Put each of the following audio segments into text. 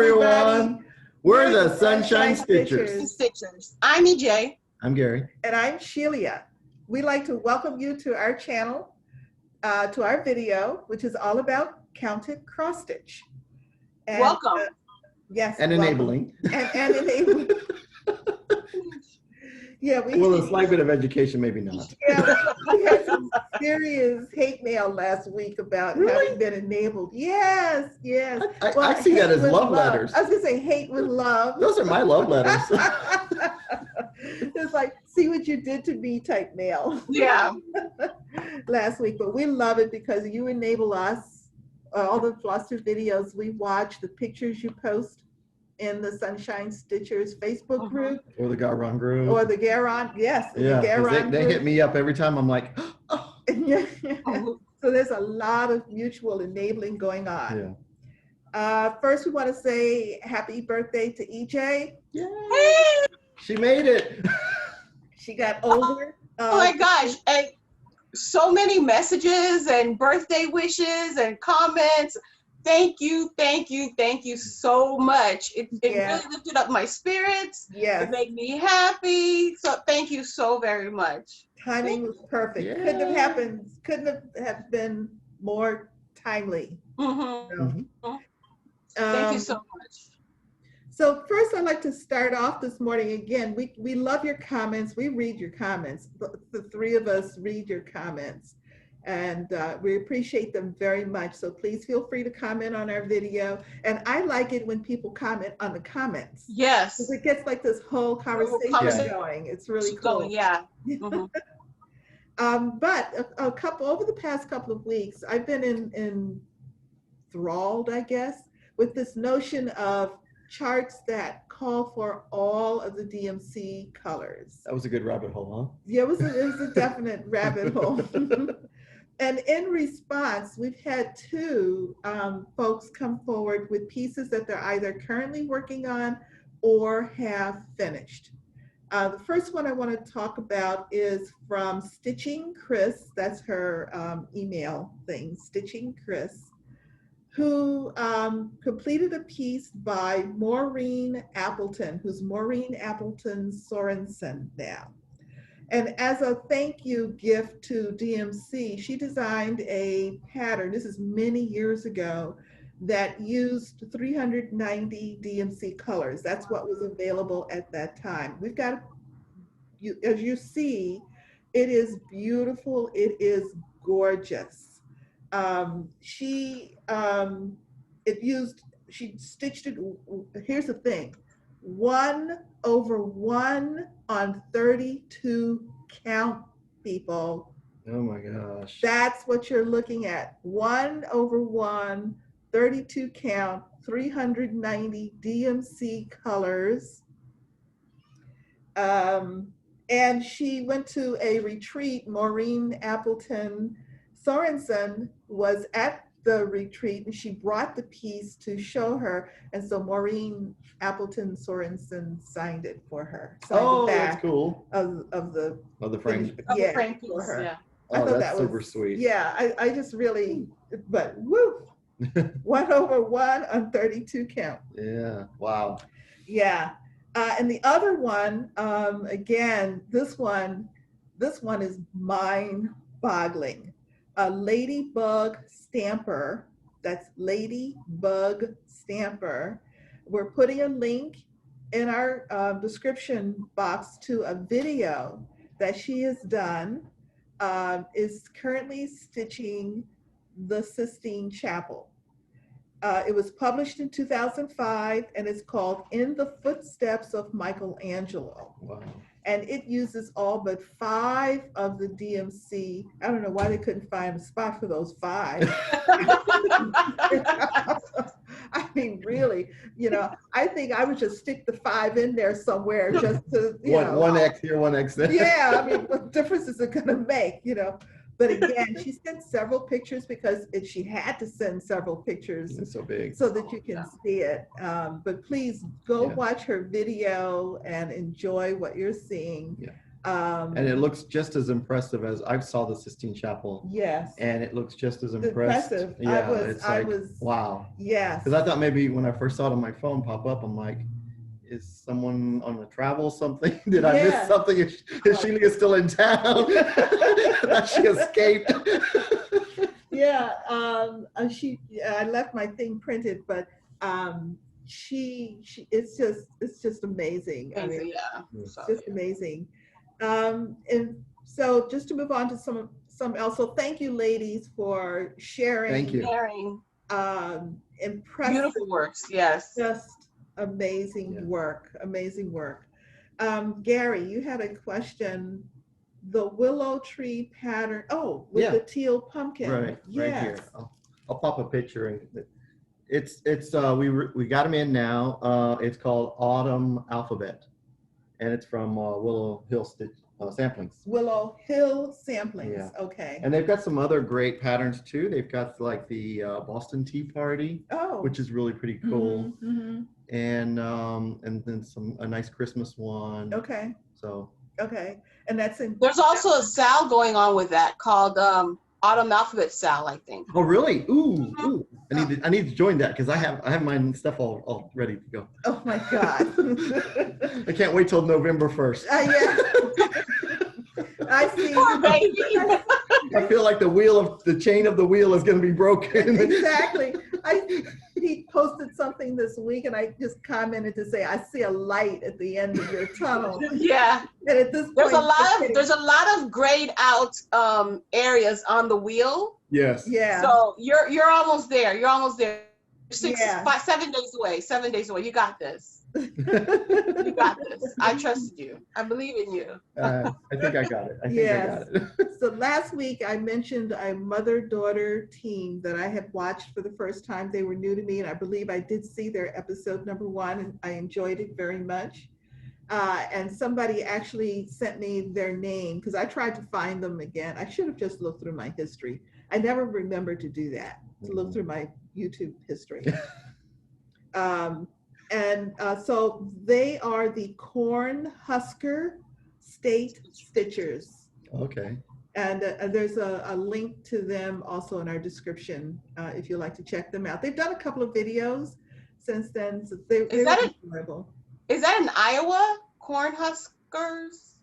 everyone. We're the Sunshine Stitchers. I'm EJ. I'm Gary. And I'm Shelia. We'd like to welcome you to our channel, to our video, which is all about counted cross stitch. And, welcome. Yes. And welcome. enabling. And enabling. Yeah, well, a slight bit of education, maybe not. Yeah, we had some serious hate mail last week about having been enabled. Yes, yes. I see that as love letters. I was gonna say hate with love. Those are my love letters. It's like, see what you did to me type mail. Yeah. Last week, but we love it because you enable us. All the Flosstube videos we watch, the pictures you post in the Sunshine Stitchers Facebook group. Or the Garon group. Or the Garon, yes. Yeah, the Garon they hit me up every time. I'm like, oh. Yeah. So there's a lot of mutual enabling going on. Yeah. First, we want to say happy birthday to EJ. Yay! She made it. She got older. Oh my gosh. And so many messages and birthday wishes and comments. Thank you so much. It really lifted up my spirits. Yeah. It made me happy. So thank you so very much. Timing was perfect. Yeah. Couldn't have been more timely. Thank you so much. So first, I'd like to start off this morning. Again, we love your comments. We read your comments. The three of us read your comments. And we appreciate them very much. So please feel free to comment on our video. And I like it when people comment on the comments. Yes. Because it gets like this whole conversation going. It's really cool. Yeah. But over the past couple of weeks, I've been enthralled, I guess, with this notion of charts that call for all of the DMC colors. That was a good rabbit hole, huh? Yeah, it was a definite rabbit hole. And in response, we've had two folks come forward with pieces that they're either currently working on or have finished. The first one I want to talk about is from Stitching Chris. That's her email thing, Stitching Chris, who completed a piece by Maureen Appleton, who's Maureen Appleton Sorensen now. And as a thank you gift to DMC, she designed a pattern, this is many years ago, that used 390 DMC colors. That's what was available at that time. We've got, as you see, it is beautiful, it is gorgeous. She stitched it, here's the thing, 1/1 on 32 count, people. Oh my gosh. That's what you're looking at. 1/1, 32 count, 390 DMC colors. And she went to a retreat. Maureen Appleton Sorensen was at the retreat and she brought the piece to show her. And so Maureen Appleton Sorensen signed it for her. Oh, that's cool. Of the frame. Yeah, frame piece, for her. Yeah. Oh, that's super sweet. Yeah, I just really, but woo, 1/1 on 32 count. Yeah, wow. Yeah, and the other one, again, this one is mind-boggling. A ladybug stamper, that's ladybug stamper. We're putting a link in our description box to a video that she has done, is currently stitching the Sistine Chapel. It was published in 2005 and it's called In the Footsteps of Michelangelo. Wow. And it uses all but 5 of the DMC. I don't know why they couldn't find a spot for those 5. I mean, really, I think I would just stick the 5 in there somewhere just to, one X here, one X there. Yeah, I mean, what difference is it gonna make, But again, she sent several pictures because she had to send several pictures. It's so big. So that you can see it. But please go watch her video and enjoy what you're seeing. Yeah. And it looks just as impressive as I saw the Sistine Chapel. Yes. And it looks just as impressive. Yeah, I was, wow. Yes. Because I thought maybe when I first saw it on my phone pop up, I'm like, is someone on a travel something? Did I miss something? Is Shelia still in town? That she escaped. Yeah, I left my thing printed, but it's just amazing. I mean, it's just amazing. And so just to move on to some else. So thank you, ladies, for sharing. Thank you. Impressive. Beautiful works. Yes. Just amazing work. Amazing work. Gary, you had a question. The willow tree pattern. Oh, with the teal pumpkin. Right. Yes. Right here. I'll pop a picture in. It's we got them in now. It's called Autumn Alphabet, and it's from Willow Hill Samplings. Willow Hill Samplings. Yeah. Okay. And they've got some other great patterns too. They've got like the Boston Tea Party, which is really pretty cool, and then a nice Christmas one. Okay. So. Okay, and that's in. There's also a sal going on with that called Autumn Alphabet Sal, I think. Oh really? Ooh! I need to join that because I have my stuff all ready to go. Oh my God! I can't wait till November 1st. Yeah. I see. Poor baby. I feel like the chain of the wheel is going to be broken. Exactly. He posted something this week, and I just commented to say, "I see a light at the end of your tunnel." Yeah. And at this point, there's a lot of grayed out areas on the wheel. Yes. Yeah. So you're almost there. You're almost there. 7 days away. 7 days away. You got this. You got this. I trust you. I believe in you. I think I got it. I got it. So last week I mentioned a mother-daughter team that I had watched for the first time. They were new to me, and I believe I did see their episode #1, and I enjoyed it very much. And somebody actually sent me their name because I tried to find them again. I should have just looked through my history. I never remembered to do that, to look through my YouTube history. So they are the Cornhusker State Stitchers. Okay. And there's a link to them also in our description if you'd like to check them out. They've done a couple of videos since then. So they're enjoyable. Is that in Iowa? Cornhuskers?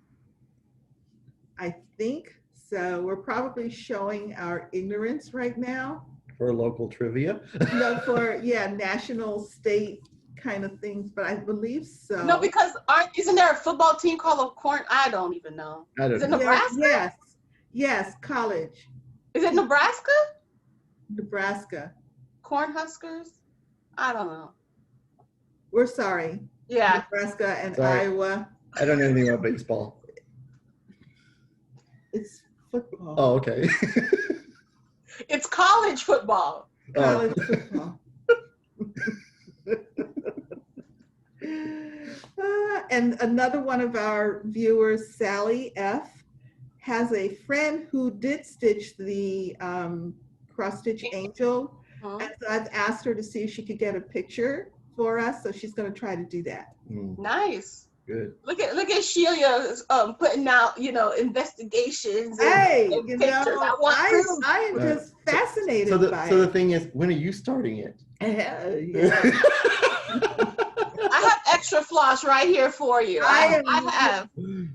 I think so. We're probably showing our ignorance right now. For local trivia? No, for national, state kind of things, but I believe so. No, because isn't there a football team called a Corn? I don't even know. Is it Nebraska? Yes, college. Is it Nebraska? Nebraska. Cornhuskers? I don't know. We're sorry. Yeah. Nebraska and Iowa. I don't know anything about baseball. It's football. Oh, okay. It's college football. College football. And another one of our viewers, Sally F., has a friend who did stitch the cross-stitch angel. And so I've asked her to see if she could get a picture for us. So she's going to try to do that. Nice. Good. Look at Shelia putting out, investigations. Hey, and pictures. I am just fascinated by it. So the thing is, when are you starting it? I have extra floss right here for you. I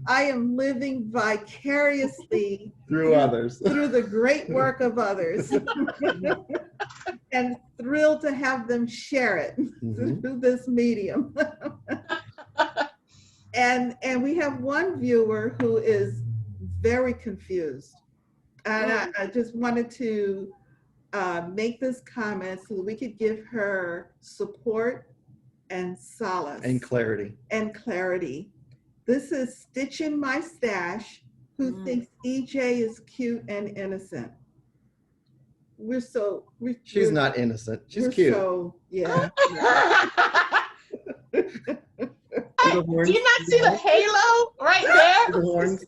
am living vicariously through others, through the great work of others, and thrilled to have them share it through this medium. And we have one viewer who is very confused, and I just wanted to make this comment so that we could give her support and solace and clarity. This is Stitching My Stash, who thinks EJ is cute and innocent. She's not innocent. She's cute. Do you not see the halo right there? The horns.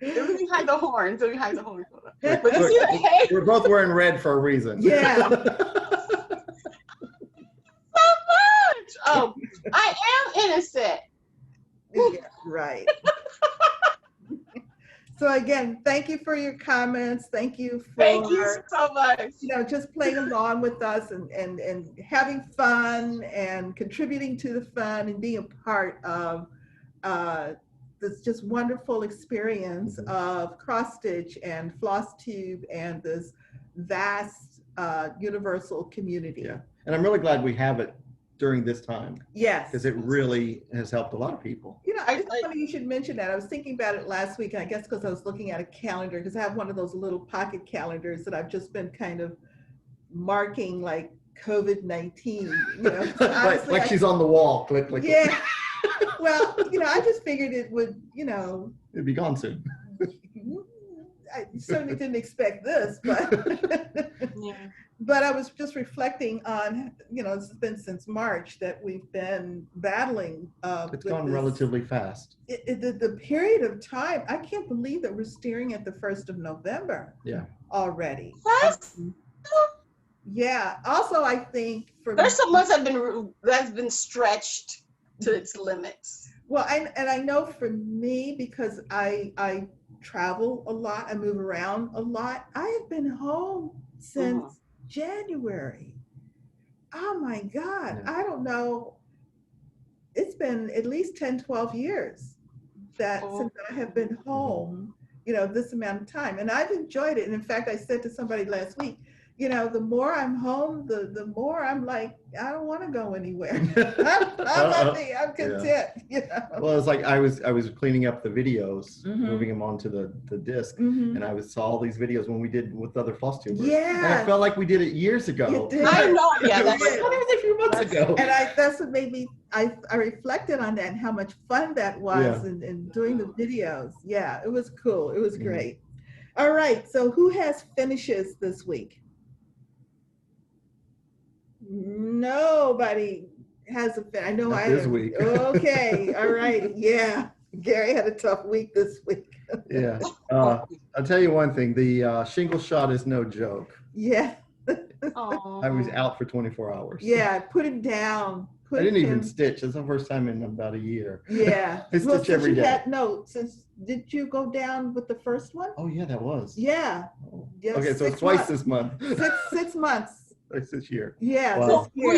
It was behind the horns. But you see the halo? We're both wearing red for a reason. Yeah. Oh, I am innocent. Yeah, right. So again, thank you for your comments. Thank you for Thank you so much. just playing along with us and having fun and contributing to the fun and being a part of this just wonderful experience of cross stitch and Flosstube and this vast universal community. Yeah, and I'm really glad we have it during this time. Yes. Because it really has helped a lot of people. You know, it's funny you should mention that. I was thinking about it last week, and I guess because I was looking at a calendar, because I have one of those little pocket calendars that I've just been kind of marking like COVID-19, you know. like she's on the wall. Click. Yeah. Well, you know, I just figured it would, you know. It'd be gone soon. I certainly didn't expect this, but Yeah. but I was just reflecting on, you know, it's been since March that we've been battling. It's gone relatively fast. The period of time, I can't believe that we're staring at the 1st of November. Yeah. Already. Fast? Yeah. Also, I think There's some months that's been stretched to its limits. Well, and I know for me, because I travel a lot, I move around a lot. I have been home since January. Oh my God. Yeah. I don't know. It's been at least 10, 12 years that since I have been home, you know, this amount of time. And I've enjoyed it. And in fact, I said to somebody last week, you know, the more I'm home, the more I'm like, I don't want to go anywhere. I'm happy. I'm content. Yeah. You know? Well, it's like I was cleaning up the videos, moving them onto the disc, and I saw all these videos when we did with other Flosstubers. Yeah. And I felt like we did it years ago. You did. I know. Yeah, It was a few months ago. And that's what made me, I reflected on that and how much fun that was and doing the videos. Yeah, it was cool. It was great. All right. So who has finishes this week? Nobody has a fin. I know Not I this have. week. Okay. All right. Yeah. Gary had a tough week this week. Yeah. I'll tell you one thing. The shingle shot is no joke. Yeah. I was out for 24 hours. Yeah. Put him down. I didn't even stitch. It's the first time in about a year. Yeah. I stitch every day. Did you go down with the first one? Oh yeah, that was. Yeah. Oh. Yeah, Okay, so it's twice this month. 6 months. Twice this year. Yeah. Wow. This year. What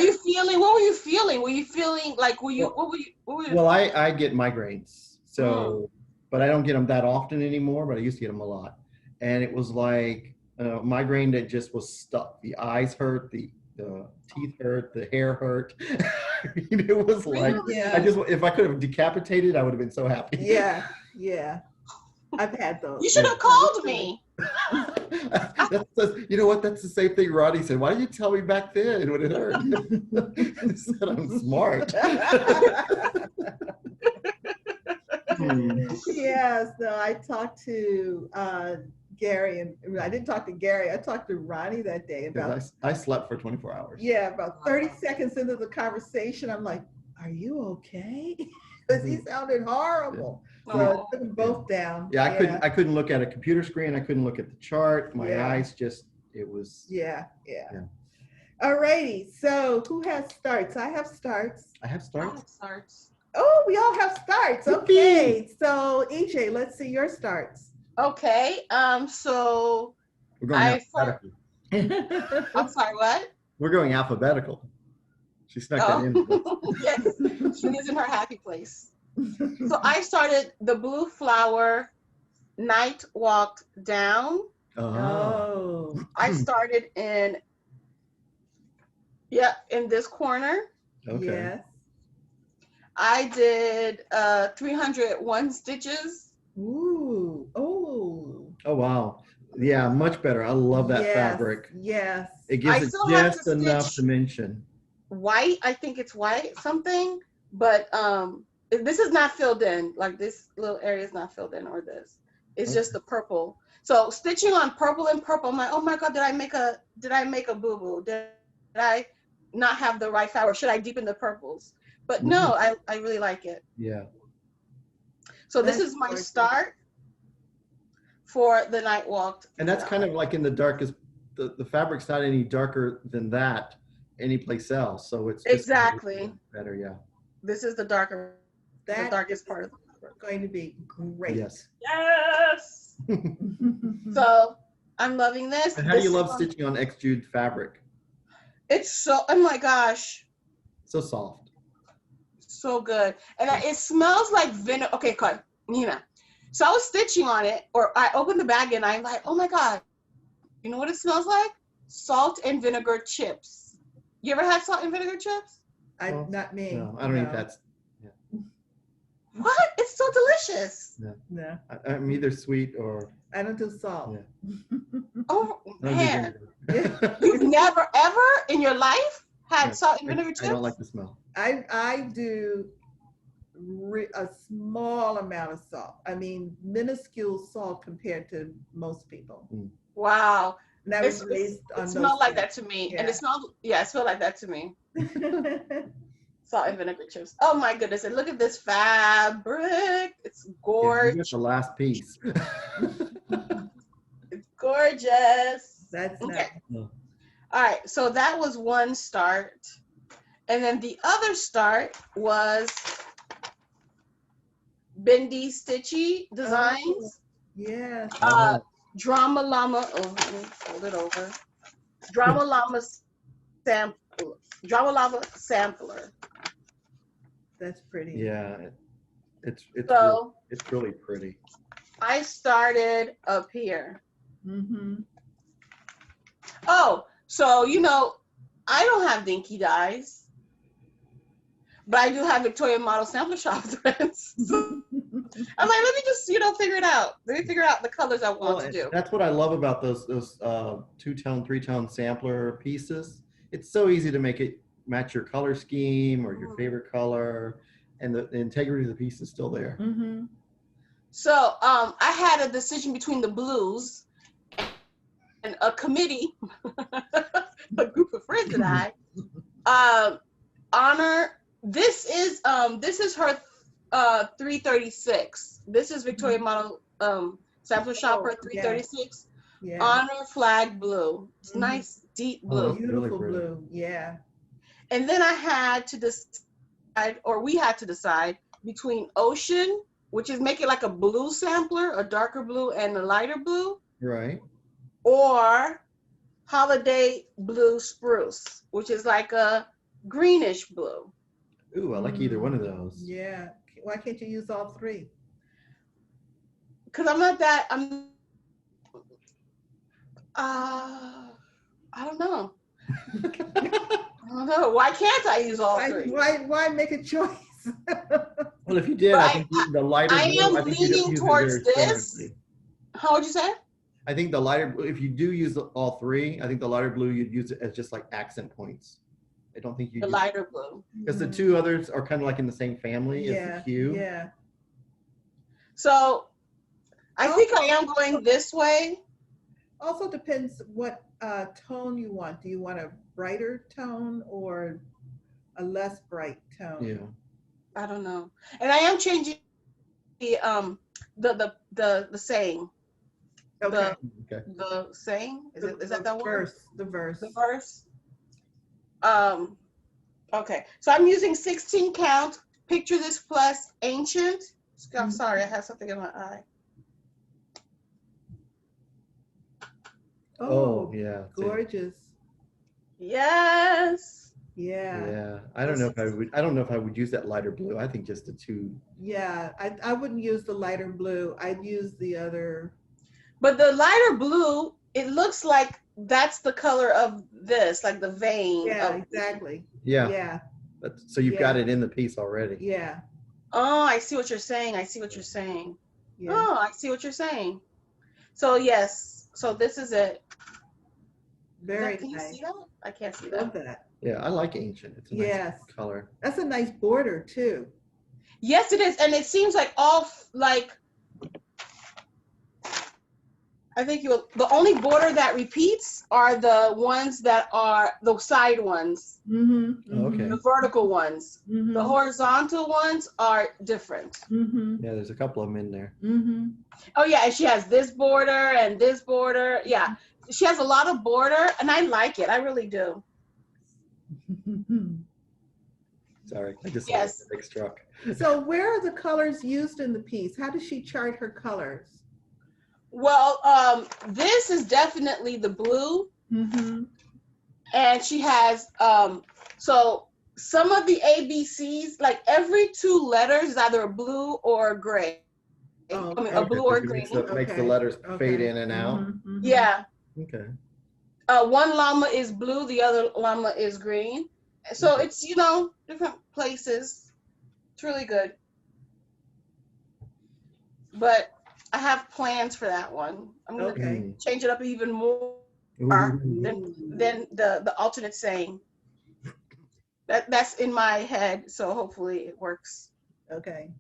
were you feeling? Were you feeling like, what were you? Well, I get migraines, so, but I don't get them that often anymore, but I used to get them a lot. And it was like migraine that just was stuck. The eyes hurt, the teeth hurt, the hair hurt. It was like, if I could have decapitated, I would have been so happy. Yeah. Yeah. I've had those. You should have called me. You know what? That's the same thing Roddy said. Why didn't you tell me back then when it hurt? He said I'm smart. Yeah, so I talked to Gary, and I didn't talk to Gary. I talked to Ronnie that day about. I slept for 24 hours. Yeah, about 30 seconds into the conversation, I'm like, "Are you okay?" Because he sounded horrible. So I took them both down. Yeah, I couldn't look at a computer screen. I couldn't look at the chart. My eyes just, it was. Yeah. All righty. So who has starts? I have starts. I have starts. Oh, we all have starts. Okay. So EJ, let's see your starts. Okay. So we're going alphabetical. I'm sorry, what? We're going alphabetical. She snuck that in. Yes, she is in her happy place. So I started the Blue Flower Night Walked Down. Oh. I started in this corner. Okay. Yes. I did 301 stitches. Ooh. Oh. Oh wow. Yeah, much better. I love that fabric. Yes. It gives it just enough dimension. White, I think it's white something, but this is not filled in. Like this little area is not filled in, or this. It's just the purple. So stitching on purple and purple, I'm like, oh my God, did I make a boo boo? Did I not have the right fabric? Should I deepen the purples? But no, I really like it. Yeah. So this is my start for the Night Walked. And that's kind of like in the darkest. The fabric's not any darker than that any place else. So it's just exactly better. Yeah. This is the darkest part of going to be great. Yes. Yes. So I'm loving this. And how do you love stitching on extrude fabric? It's so, oh my gosh, So soft. so good. And it smells like vinegar. Okay, cut. Nina. So I was stitching on it, or I opened the bag and I'm like, oh my God, you know what it smells like? Salt and vinegar chips. You ever had salt and vinegar chips? Not me. No, I don't eat that. What? It's so delicious. No, I'm either sweet or. I don't do salt. Yeah. Oh man, Yeah. you've never ever in your life had No, salt and vinegar chips? I don't like the smell. I do a small amount of salt. I mean, minuscule salt compared to most people. Wow. And I was raised on it those smelled like things. that to me. Yeah. And it smelled like that to me. Salt and vinegar chips. Oh my goodness. And look at this fabric. It's Yeah, gorgeous. you get the last piece. It's gorgeous. That's Okay. nice. All right. So that was one start. And then the other start was Bendy Stitchy Designs. Yes. Drama Llama. Oh, let me fold it over. Drama Llama Sampler. Drama Llama Sampler. That's pretty. Yeah, it's So it's really pretty. I started up here. Mm-hmm. Oh, so I don't have dinky dyes, but I do have Victoria Model Sampler Shop threads. I'm like, let me just figure it out. Let me figure out the colors I want to do. That's what I love about those 2-tone, 3-tone sampler pieces. It's so easy to make it match your color scheme or your favorite color, and the integrity of the piece is still there. Mm-hmm. So I had a decision between the blues and a committee, a group of friends and I honor. This is her 336. This is Victoria Model Sampler Shopper 336. Yeah. Honor flag blue. It's nice deep blue. Oh, Beautiful really blue. Yeah. And then I had to decide, or we had to decide between ocean, which is make it like a blue sampler, a darker blue and a lighter blue, Right. or holiday blue spruce, which is like a greenish blue. Ooh, I like either one of those. Yeah. Why can't you use all three? Because I don't know. I don't know. Why can't I use all three? Why make a choice? Well, if you did, I think the lighter I blue, am I think you'd leaning use it towards very this. sparingly. How would you say? I think the lighter blue, if you do use all three, I think the lighter blue, you'd use it as just like accent points. I don't think you The lighter blue. because the two others are kind of like in the same family as Yeah. the hue. Yeah. So I think I am going this way. Also depends what tone you want. Do you want a brighter tone or a less bright tone? Yeah. I don't know. And I am changing the saying. Okay. Okay. The saying? Is that word? Verse. The verse. The verse. Okay. So I'm using 16 count. Picture this plus ancient. I'm sorry, I have something in my eye. Oh, yeah. Gorgeous. Yes. Yeah. Yeah. I don't know if I would use that lighter blue. I think just the two. Yeah. I wouldn't use the lighter blue. I'd use the other. But the lighter blue, it looks like that's the color of this, like the vein. Yeah, exactly. Yeah. Yeah. So you've got it in the piece already. Yeah. Oh, I see what you're saying. I see what you're saying. Yeah. Oh, I see what you're saying. So yes, so this is it. Very Can you nice. see that? I can't see Love that. that. Yeah, I like ancient. It's a nice Yes. color. That's a nice border too. Yes, it is, and it seems like I think the only border that repeats are the ones that are the side ones, Mm-hmm. Okay. the vertical ones. Mm-hmm. The horizontal ones are different. Mm-hmm. Yeah, there's a couple of them in there. Mm-hmm. Oh yeah, and she has this border and this border. Yeah, she has a lot of border, and I like it. I really do. Sorry, I just Yes. saw the big truck. So where are the colors used in the piece? How does she chart her colors? Well, this is definitely the blue, Mm-hmm. and she has so some of the ABCs, like every 2 letters is either a blue or a gray. Oh, I mean, okay. a blue or a green. Makes the letters fade in and out. Mm-hmm. Yeah. Okay. One llama is blue, the other llama is green. So Okay. it's, different places. It's really good. But I have plans for that one. I'm going to Okay. change it up even more Ooh. than the alternate saying. That's in my head, so hopefully it works. Okay.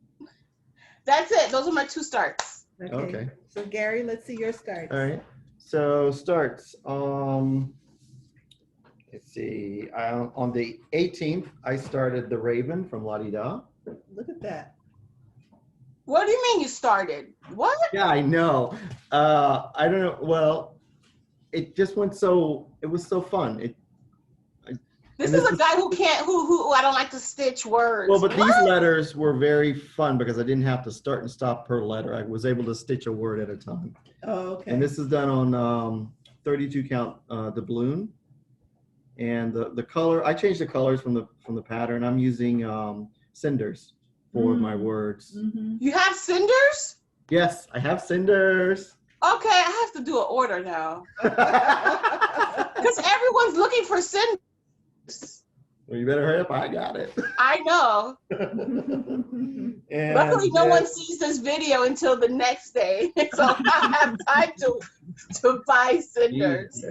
That's it. Those are my 2 starts. Okay. So Gary, let's see your starts. All right. So starts. Let's see. On the 18th, I started the Raven from La Di Da. Look at that. What do you mean you started? What? Yeah, I know. I don't know. Well, it just went so. It was so fun. This is a guy who can't. Who I don't like to stitch words. Well, but these letters were very fun because I didn't have to start and stop per letter. I was able to stitch a word at a time. Oh, okay. And this is done on 32 count doubloon. And the color, I changed the colors from the pattern. I'm using cinders for my words. Mm-hmm. You have cinders? Yes, I have cinders. Okay, I have to do an order now because everyone's looking for cinders. Well, you better hurry up. I got it. I know. And Luckily, no one sees this video until the next day, so I have time to buy cinders.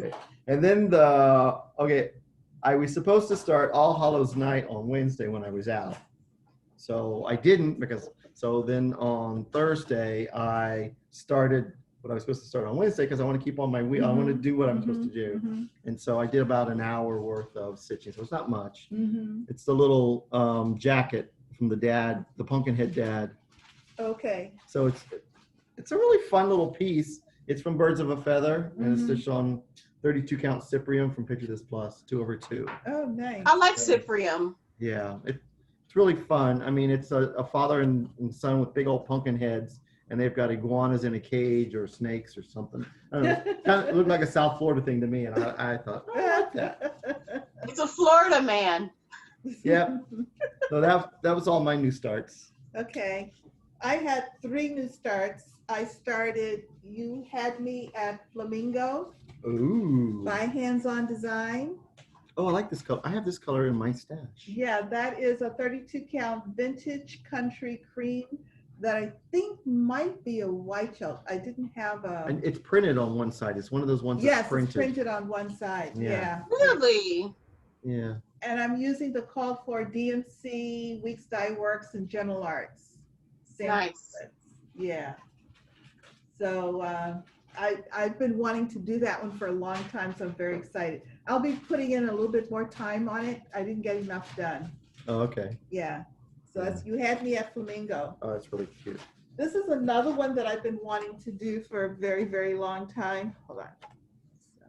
And then I was supposed to start All Hallows Night on Wednesday when I was out. So I didn't so then on Thursday I started what I was supposed to start on Wednesday because I want to keep on my wheel. I want to do what I'm supposed to do. Mm-hmm. And so I did about an hour worth of stitching. So it's not much. Mm-hmm. It's the little jacket from the Pumpkinhead dad. Okay. So it's a really fun little piece. It's from Birds of a Feather, and it's stitched on 32 count Cyprium from Picture This Plus, 2/2. Oh, nice. I like Cyprium. Yeah, it's really fun. I mean, it's a father and son with big old pumpkin heads, and they've got iguanas in a cage or snakes or something. I don't know. Kind of looked like a South Florida thing to me, and I thought, oh, I like that. It's a Florida man. Yeah. So that was all my new starts. Okay. I had 3 new starts. I started, you had me at Flamingo Ooh. by Hands-On Design. Oh, I like this color. I have this color in my stash. Yeah, that is a 32 count vintage country cream that I think might be a white chalk. I didn't have a. And it's printed on one side. It's one of those ones that's printed. Yes, it's printed on one side. Yeah. Really? Yeah. And I'm using the called for DMC, Weeks Dye Works, and General Arts. Nice. Yeah. So I've been wanting to do that one for a long time, so I'm very excited. I'll be putting in a little bit more time on it. I didn't get enough done. Oh, okay. Yeah. So that's, you had me at Flamingo. Oh, that's really cute. This is another one that I've been wanting to do for a very, very long time. Hold on. So,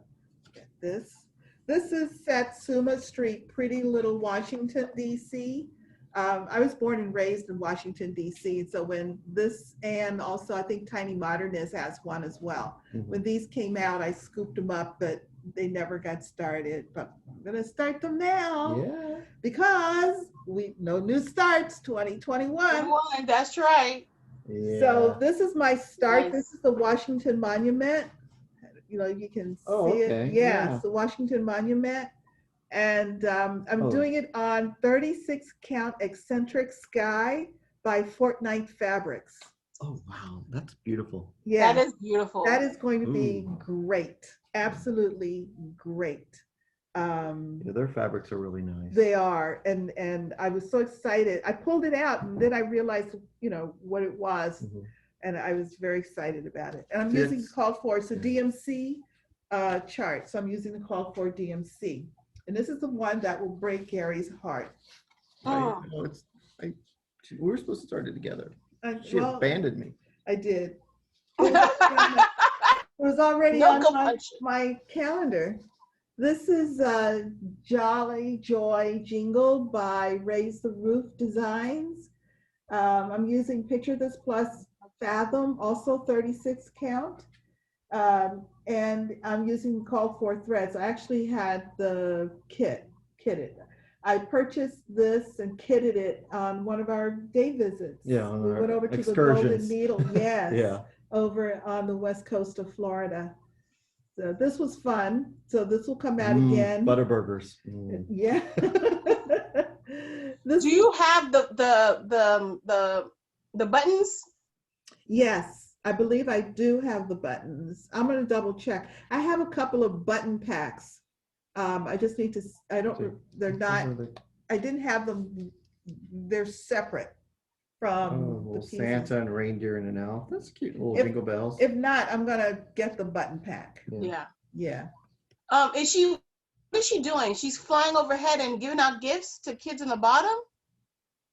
get this. This is Satsuma Street, Pretty Little Washington, D.C. I was born and raised in Washington, D.C. So when this, and also I think Tiny Modernist has one as well. Mm-hmm. When these came out, I scooped them up, but they never got started. But I'm going to start them now. Yeah. Because no new starts, 2021. That's right. Yeah. So this is my start. Nice. This is the Washington Monument. You know, you can see it. Yeah, it's the Washington Monument. And I'm doing it on 36 count eccentric sky by Fortnite Fabrics. Oh, wow. That's beautiful. Yeah, That is beautiful. that is going to be great. Absolutely great. Yeah, their fabrics are really nice. They are, and I was so excited. I pulled it out, and then I realized, you know, what it was, Mm-hmm. and I was very excited about it. And I'm using the call for, it's a DMC chart, so I'm using the call for DMC. And this is the one that will break Gary's heart. Oh. We were supposed to start it together. She Well, abandoned me. I did. It was already No on compulsion. my calendar. This is Jolly Joy Jingle by Raise the Roof Designs. I'm using Picture This Plus Fathom, also 36 count. And I'm using Call for Threads. I actually had the kitted. I purchased this and kitted it on one of our day visits. Yeah, we went over to the Golden Needle, yes, yeah, over on the west coast of Florida. So this was fun. So this will come out again. Butterburgers. Yeah. Do you have the buttons? Yes, I believe I do have the buttons. I'm going to double check. I have a couple of button packs. I just need to, they're not, I didn't have them. They're separate from the Santa and reindeer and an elf. That's cute. Little jingle bells. If not, I'm going to get the button pack. Yeah. Yeah. What is she doing? She's flying overhead and giving out gifts to kids in the bottom?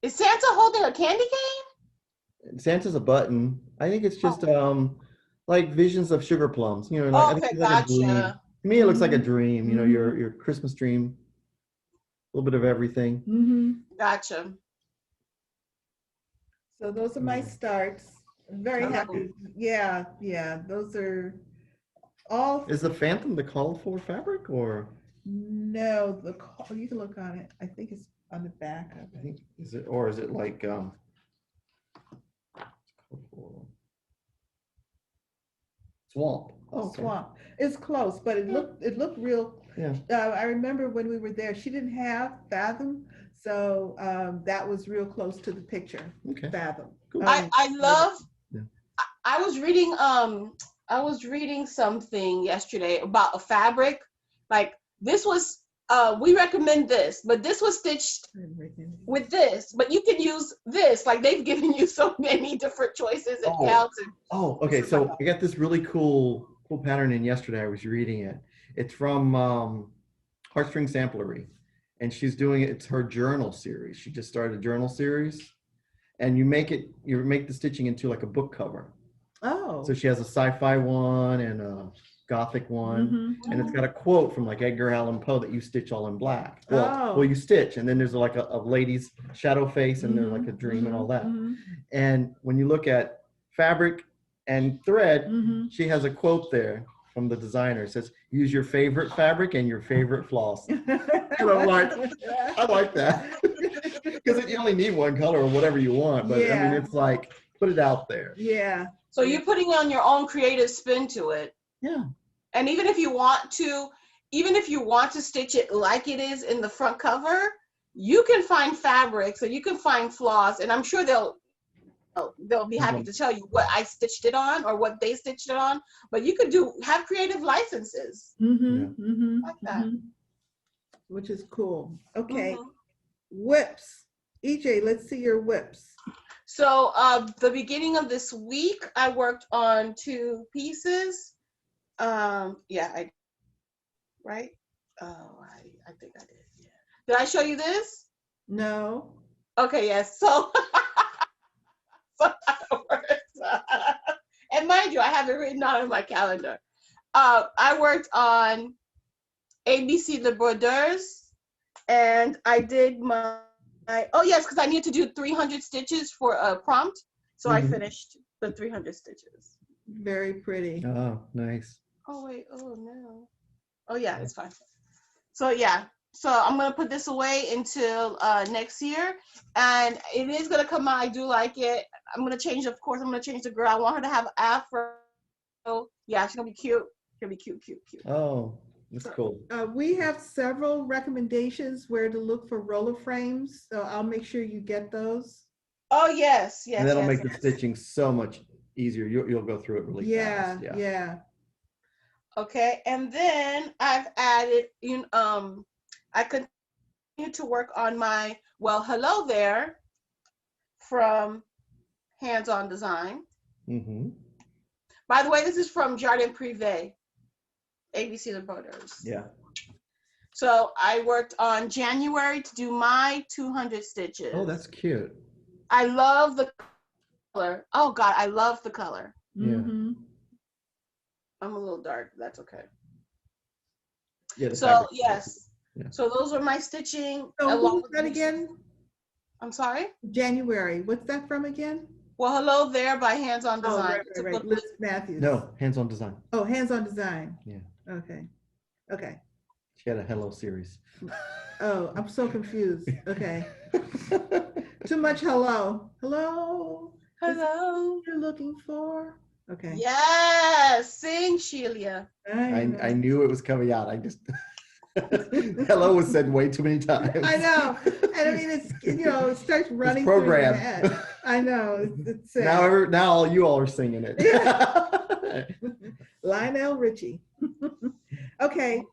Is Santa holding a candy cane? Santa's a button. I think it's just like visions of sugar plums. You know, like, okay, I think it's like a dream. To me, it looks like a dream. You know, your Christmas dream. A little bit of everything. Gotcha. So those are my starts. I'm very happy. Yeah, those are all. Is the Phantom the called for fabric or? No, you can look on it. I think it's on the back of it. I think is it like swamp? Oh, swamp. It's close, but it looked real. Yeah. I remember when we were there, she didn't have Fathom, so that was real close to the picture. Okay. Fathom. Cool. I love. Yeah. I was reading something yesterday about a fabric. Like this was we recommend this, but this was stitched with this, but you can use this. Like they've given you so many different choices and counts. Okay. So I got this really cool pattern in yesterday. I was reading it. It's from Heartstring Samplery, and she's doing it. It's her journal series. She just started a journal series, and you make the stitching into like a book cover. Oh. So she has a sci-fi one and a Gothic one, and it's got a quote from like Edgar Allan Poe that you stitch all in black. Well, you stitch, and then there's like a lady's shadow face, and there's like a dream and all that. And when you look at fabric and thread, she has a quote there from the designer. It says, "Use your favorite fabric and your favorite floss." And I'm like, I like that because you only need one color or whatever you want. But I mean, it's like put it out there. Yeah. So you're putting on your own creative spin to it. Yeah. And even if you want to stitch it like it is in the front cover, you can find fabrics and you can find floss, and I'm sure they'll be happy to tell you what I stitched it on or what they stitched it on. But you could have creative licenses like that, which is cool. Okay, whips. EJ, let's see your whips. So the beginning of this week, I worked on 2 pieces. I think I did. Yeah. Did I show you this? No. Okay, yes. So, and mind you, I have it written out in my calendar. I worked on ABC the Brodeurs, and I did because I needed to do 300 stitches for a prompt, so I finished the 300 stitches. Very pretty. Oh, nice. Oh wait, oh no. Oh yeah, it's fine. So I'm gonna put this away until next year, and it is gonna come out. I do like it. I'm gonna change the girl. I want her to have an afro. Yeah, she's gonna be cute. She's gonna be cute. Oh, that's cool. We have several recommendations where to look for roller frames, so I'll make sure you get those. Oh yes. And that'll make the stitching so much easier. You'll go through it really fast. Yeah. Okay, and then I've added, I continue to work on my hello there from Hands On Design. By the way, this is from Jardin Privé, ABC the Brodeurs. Yeah. So I worked on January to do my 200 stitches. Oh, that's cute. I love the color. Oh God, I love the color. Yeah. I'm a little dark. That's okay. Yeah, the So fabric. yes. Yeah. So those are my stitching. So along who's with that the- again? I'm sorry. January. What's that from again? Well, hello there by Hands On Oh, Design. right, It's a right, right. good Liz Matthews. No, hands-on design. Oh, hands-on design. Yeah. Okay. Okay. She had a hello series. Oh, I'm so confused. Okay. Too much hello. Hello. Hello. You're looking for. Okay. Yes, sing, Shelia. I knew it was coming out. I just hello was said way too many times. I know. And I mean, it's, it starts running It's through your programmed. head. I know. It's sad. Now you all are singing it. Lionel Richie. Okay.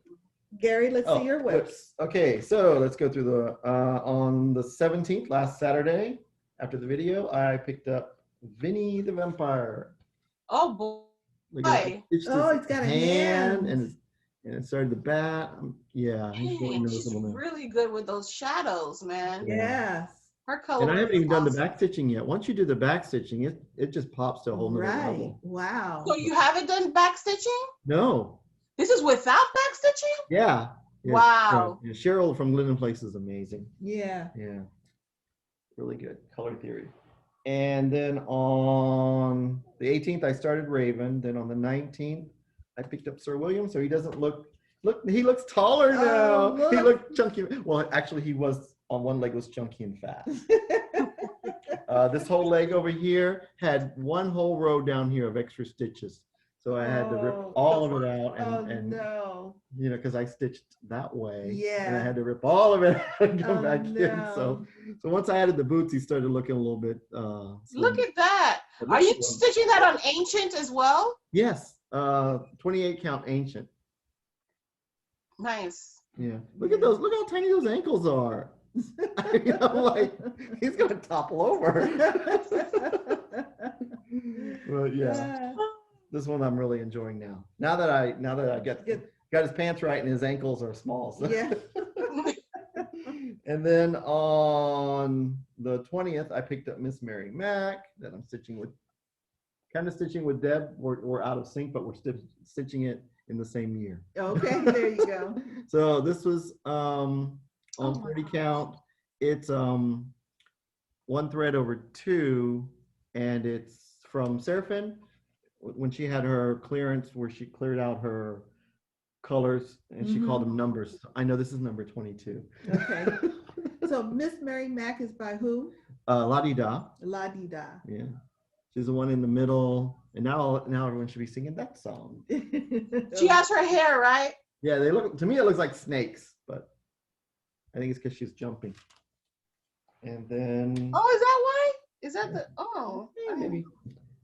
Gary, let's see your whips. Okay, so let's go through the, on the 17th, last Saturday, after the video, I picked up Vinny the Vampire. Oh boy. Look at that. It's Oh, his he's got a hand. and it started the bat. Yeah, he's really Dang, she's noticeable now. really good with those shadows, man. Yes. Her color. And I haven't is even done the awesome. back stitching yet. Once you do the back stitching, it just pops to a whole nother Right. level. Wow. So you haven't done back stitching? No. This is without back stitching? Yeah. Wow. Yeah, Cheryl from Linen Place is amazing. Yeah. Yeah. Really good. Color theory. And then on the 18th, I started Raven. Then on the 19th, I picked up Sir William. So he doesn't he looks taller now. Oh, He look. looked chunky. Well, actually, he was on one leg was chunky and fat. This whole leg over here had one whole row down here of extra stitches. So I had to rip Oh. all of it out Oh, and no. because I stitched that way. And I Yeah. had to rip all of it out and come Oh, back in. no. So once I added the boots, he started looking a little bit Look at that. It Are looks you good. stitching that on Ancient as well? Yes, 28 count ancient. Nice. Yeah. Look at those. Look how tiny those ankles are. I'm like, he's gonna topple over. But yeah, this one I'm really enjoying now. Now that I got his pants right and his ankles are small. So. Yeah. And then on the 20th, I picked up Miss Mary Mac that I'm stitching with. Kind of stitching with Deb. We're out of sync, but we're stitching it in the same year. Okay, there you go. So this was on Oh 30 my count. It's one thread over two, and it's from Seraphin when she had her clearance where she cleared out her colors and she called them numbers. I know this is number 22. Okay. So Miss Mary Mac is by who? La Di Da. La Di Da. Yeah. She's the one in the middle. And now everyone should be singing that song. She has her hair, right? Yeah, they look, to me it looks like snakes, but I think it's because she's jumping. And then Oh, is that why? Is that the yeah, maybe.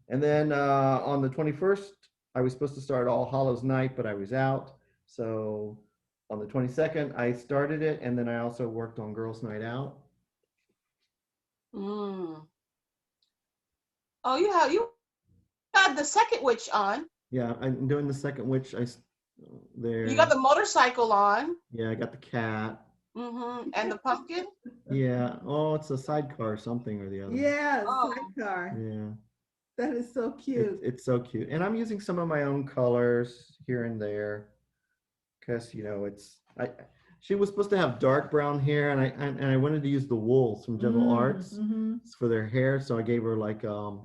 And then on the 21st, I was supposed to start All Hallows Night, but I was out. So on the 22nd, I started it, and then I also worked on Girls Night Out. Oh, you had the second witch on. Yeah, I'm doing the second witch. There. You got the motorcycle on. Yeah, I got the cat. And the pumpkin. Yeah. Oh, it's a sidecar, something or the other. Yeah, Oh. sidecar. Yeah. That is so cute. It's so cute, and I'm using some of my own colors here and there, because she was supposed to have dark brown hair, and I wanted to use the wools from Jungle Arts for their hair, so I gave her like a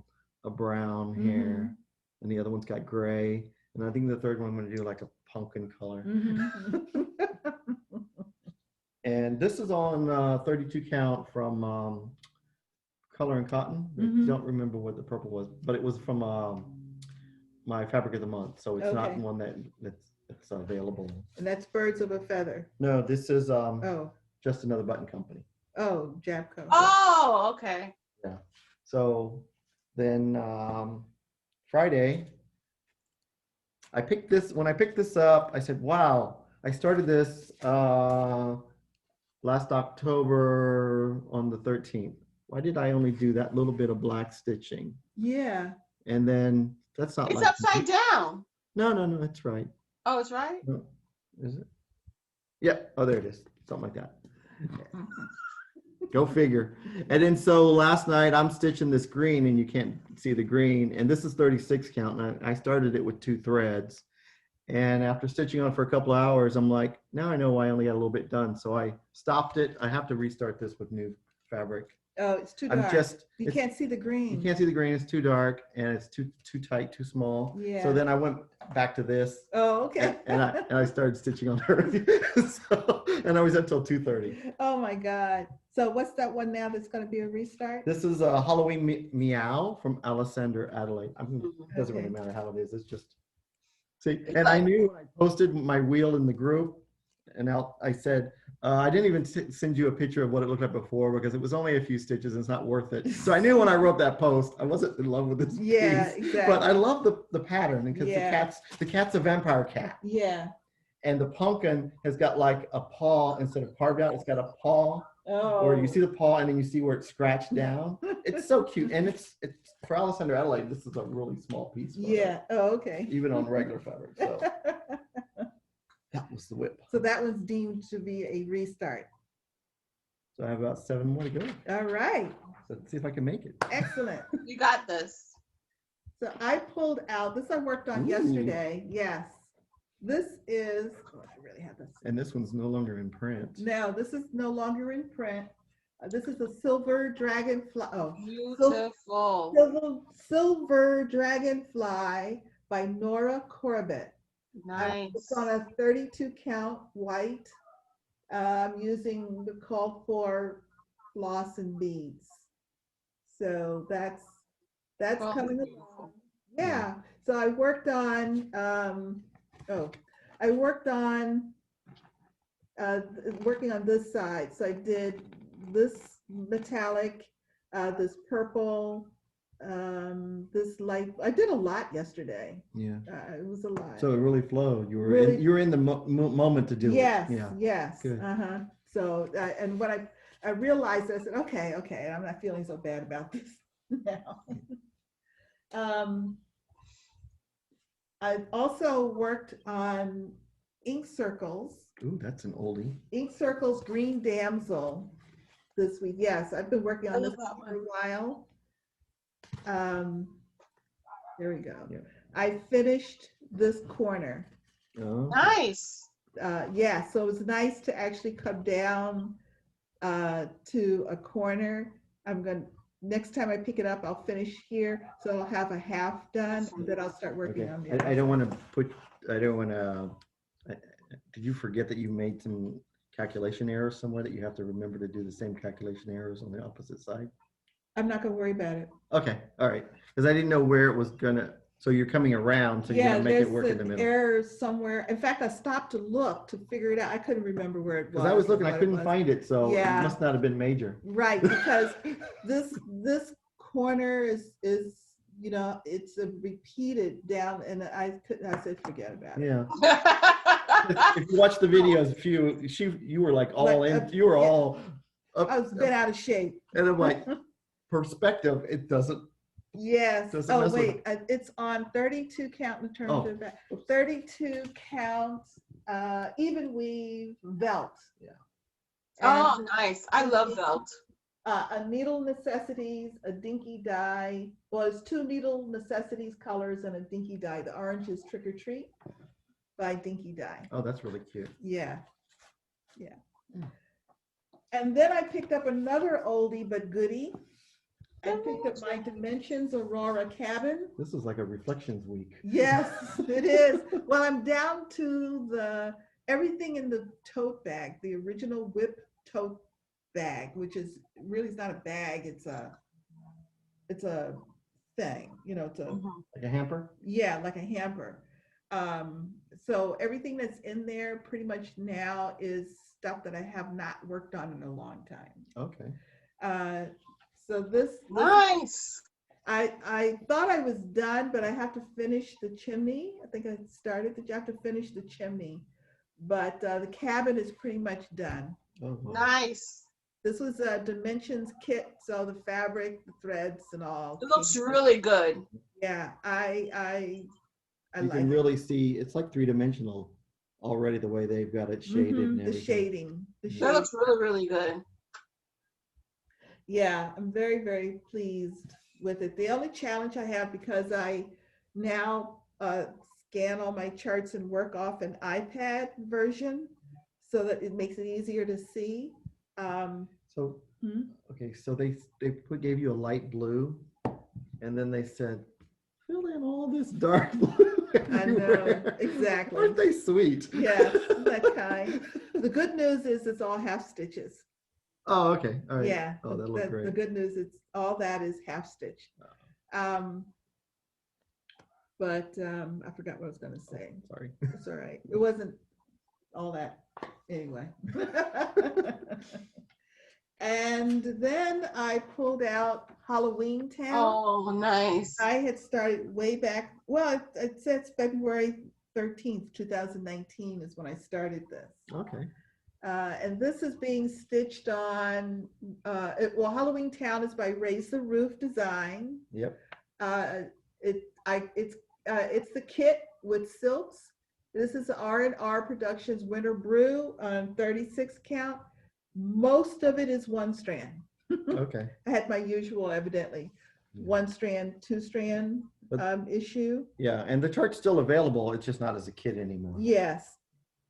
brown hair, and the other one's got gray, and I think the third one I'm going to do like a pumpkin color. And this is on 32 count from Color and Cotton. I don't remember what the purple was, but it was from my Fabric of the Month, so it's not one that's available. And that's Birds of a Feather. No, this is Oh. Just Another Button Company. Oh, Jabco. Oh, okay. Yeah. So then Friday, I picked this. When I picked this up, I said, "Wow!" I started this last October on the 13th. Why did I only do that little bit of black stitching? Yeah. And then that's not. It's like, upside down. No, that's right. Oh, it's right. No, is it? Yeah. Oh, there it is. Something like that. Go figure. And then so last night I'm stitching this green, and you can't see the green. And this is 36 count, and I started it with 2 threads. And after stitching on for a couple of hours, I'm like, now I know why I only got a little bit done. So I stopped it. I have to restart this with new fabric. Oh, it's too I'm dark. just, You can't see the you green. can't see the green. It's too dark and it's too tight, too small. Yeah. So then I went back to this. Oh, okay. And I started stitching on her. And I was up till 2:30. Oh my God. So what's that one now that's going to be a restart? This is a Halloween Meow from Alessander Adelaide. I mean, it doesn't really Okay. matter how it is. It's just, see, and I knew when I posted my wheel in the group, and I said, I didn't even send you a picture of what it looked like before because it was only a few stitches and it's not worth it. So I knew when I wrote that post, I wasn't in love with this Yeah, piece. exactly. But I love the pattern because Yeah. the cat's a vampire cat. Yeah. And the pumpkin has got like a paw instead of carved out, it's got a paw. Oh. Or you see the paw and then you see where it's scratched down. It's so cute. And it's for Alessander Adelaide, this is a really small piece. For Yeah. her, Oh, okay. even on regular fabric. So that was the whip. So that was deemed to be a restart. So I have about 7 more to go. All right. So let's see if I can make it. Excellent. You got this. So I pulled out, this I worked on Ooh. yesterday. Yes. This is, oh, I really have this. And this one's no longer in print. No, this is no longer in print. This is a silver dragonfly. Oh, Beautiful. silver dragonfly by Nora Corbett. Nice. It's on a 32 count white. I'm using the call for floss and beads. So that's Oh, coming beautiful. along. Yeah. So I worked on working on this side. So I did this metallic, this purple, this light. I did a lot yesterday. Yeah. It was a lot. So it really flowed. You were Really- you were in the moment to do Yes, it. Yeah. yes. Good. So, and when I realized, I said, okay, I'm not feeling so bad about this now. I also worked on ink circles. Ooh, that's an oldie. Ink circles, Green Damsel this week. Yes, I've been working I on love this that for a while. There we go. Yeah. I finished this corner. Oh. Nice. Yeah, so it was nice to actually come down to a corner. Next time I pick it up, I'll finish here. So I'll have a half done and then I'll start working Okay. on the I don't want to did you forget that you made some calculation errors somewhere that you have to remember to do the same calculation errors on the opposite side? I'm not gonna worry about it. Okay, all right. Because I didn't know where it was gonna, so you're coming around, so you're Yeah, gonna make there's it work in the an middle. error somewhere. In fact, I stopped to look to figure it out. I couldn't remember where it was. Because I was looking, or I what it couldn't was. find it, so Yeah. it must not have been major. Right, because this corner is it's a repeated down, and I said forget about it. Yeah. If you watch the videos, you were like all Like, in, you were yeah. all up, I was bent out of shape. and I'm like, perspective, it doesn't. Yes. Doesn't Oh mess with- wait, it's on 32 count in terms Oh. of that. 32 count even weave belt. Yeah. Oh, And, nice. I love Velt. a needle necessities, a dinky dye. Well, it's 2 needle necessities colors and a dinky dye. The orange is Trick or Treat by Dinky Dye. Oh, that's really cute. Yeah. Mm. And then I picked up another oldie but goodie. I picked up my Dimensions Aurora Cabin. This is like a reflections week. Yes, it is. Well, I'm down to everything in the tote bag, the original whip tote bag, which is really, it's not a bag, it's a thing, it's a, Like a hamper? yeah, like a hamper. So everything that's in there pretty much now is stuff that I have not worked on in a long time. Okay. So this Nice. I thought I was done, but I have to finish the chimney. I think I started the job to finish the chimney, but the cabin is pretty much done. Oh, wow. Nice. This was a Dimensions kit, so the fabric, the threads, and all. It looks really good. Yeah, I You like can it. really see, it's like 3-dimensional already, the way they've got it shaded and The everything. shading. The That shading. looks really, really good. Yeah, I'm very, very pleased with it. The only challenge I have, because I now scan all my charts and work off an iPad version so that it makes it easier to see. So, Hmm? okay, so gave you a light blue, and then they said, fill in all this dark blue I know, everywhere." exactly. Aren't they sweet? Yes, that kind. The good news is it's all half stitches. Oh, okay. All right. Yeah. Oh, that looks great. The good news is all that is half stitch. But I forgot what I was going to say. Sorry. It's all right. It wasn't all that anyway. And then I pulled out Halloween Town. Oh, nice. I had started way back. Well, it says February 13th, 2019 is when I started this. Okay. And this is being stitched on, well, Halloween Town is by Raise the Roof Design. Yep. It's the kit with silks. This is R&R Productions Winter Brew on 36 count. Most of it is one strand. Okay. I had my usual, evidently, one strand, two strand issue. Yeah, and the chart's still available. It's just not as a kit anymore. Yes.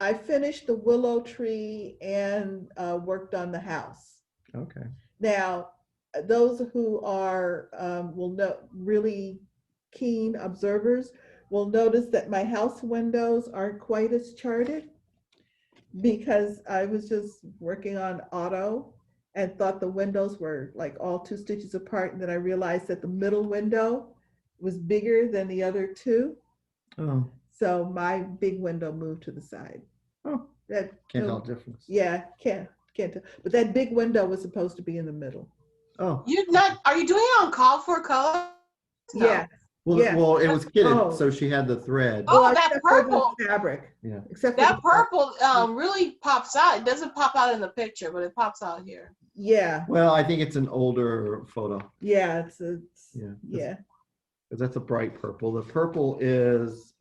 I finished the willow tree and worked on the house. Okay. Now, those who are will know, really keen observers will notice that my house windows aren't quite as charted because I was just working on auto and thought the windows were like all 2 stitches apart, and then I realized that the middle window was bigger than the other two. Oh. So my big window moved to the side. Oh. That Can't tell the difference. Yeah, can't tell. But that big window was supposed to be in the middle. Oh. Are you doing it on call for color? No. Yeah. Well, Yeah. well, it was kitted, Oh. so she had the thread. Oh, Well, that except for the purple. fabric. Yeah. Except for That the purple really pops out. It doesn't pop out in the picture, but it pops out here. Yeah. Well, I think it's an older photo. Yeah. It's Yeah. yeah. Because that's a bright purple. The purple is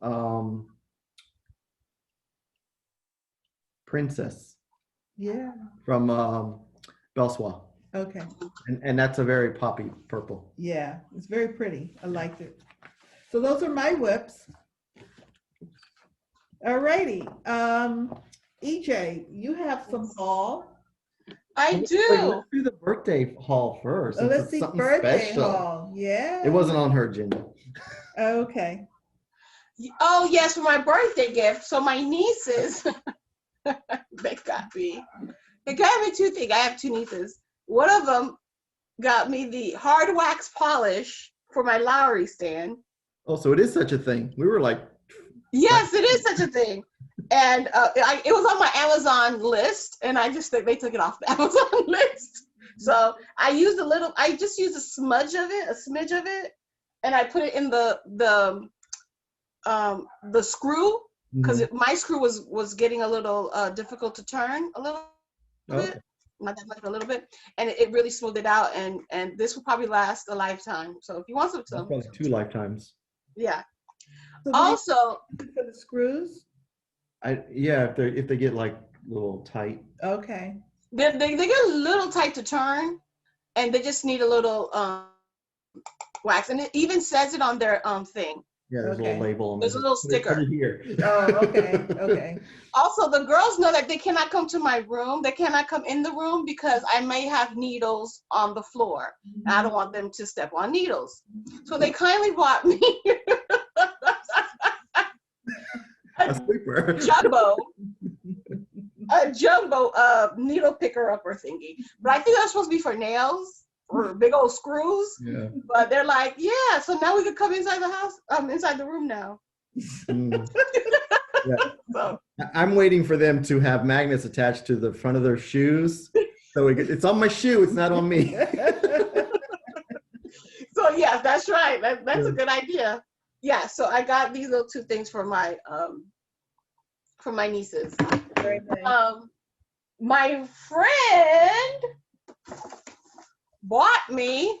Princess Yeah. from Belsois. Okay. And that's a very poppy purple. Yeah. It's very pretty. I liked it. So those are my whips. All righty. EJ, you have some haul. I Wait, do. let's do the birthday haul first. Oh, since let's it's see, something birthday special. haul. Yeah. It wasn't on her agenda. Okay. Oh, yes, for my birthday gift. So my nieces, they got me 2 things. I have 2 nieces. One of them got me the hard wax polish for my Lowry stand. Oh, so it is such a thing. We were like, Yes, it is such a thing. And it was on my Amazon list, and I just think they took it off the Amazon list. So I just used a smidge of it, and I put it in the screw, because my screw was getting a little difficult to turn a little bit, not that much, but a little bit, and it really smoothed it out. And this will probably last a lifetime. So if you want some, probably 2 lifetimes. yeah. So Also, for the screws. Yeah, if they get like a little tight. Okay. they get a little tight to turn, and they just need a little wax. And it even says it on their thing. Yeah, there's a little label. There's a little sticker. Put it here. Oh, okay. Okay. Also, the girls know that they cannot come to my room. They cannot come in the room because I may have needles on the floor. And I don't want them to step on needles. So they kindly bought me A sleeper. a jumbo needle picker upper thingy. But I think that's supposed to be for nails or big old screws. Yeah. But they're like, yeah, so now we can come inside the house, inside the room now. Mm. Yeah. So I'm waiting for them to have magnets attached to the front of their shoes. So it's on my shoe, it's not on me. So yeah, that's right. That's a good idea. Yeah, so I got these little 2 things for my nieces. Very nice. My friend bought me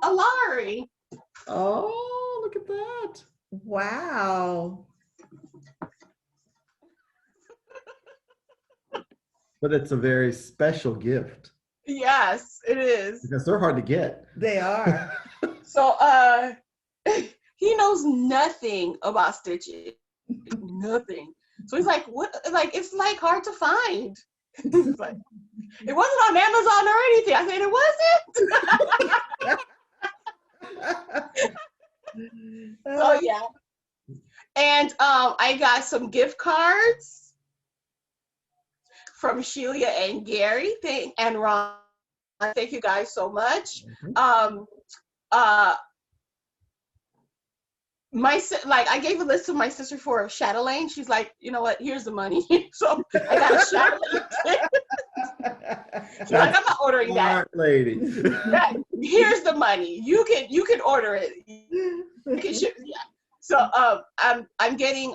a lottery. Oh, look at that. Wow. But it's a very special gift. Yes, it is. Because they're hard to get. They are. So he knows nothing about stitching. Nothing. So he's like, what? Like, it's like hard to find. It's like, it wasn't on Amazon or anything. I said, it wasn't. So yeah. And I got some gift cards from Shelia and Gary and Ron. Thank you guys so much. I gave a list to my sister for Chatelaine. She's like, you know what? Here's the money. So I got a Chatelaine. She's like, I'm not ordering that. Lady. Here's the money. You can order it. You can ship. Yeah. So I'm getting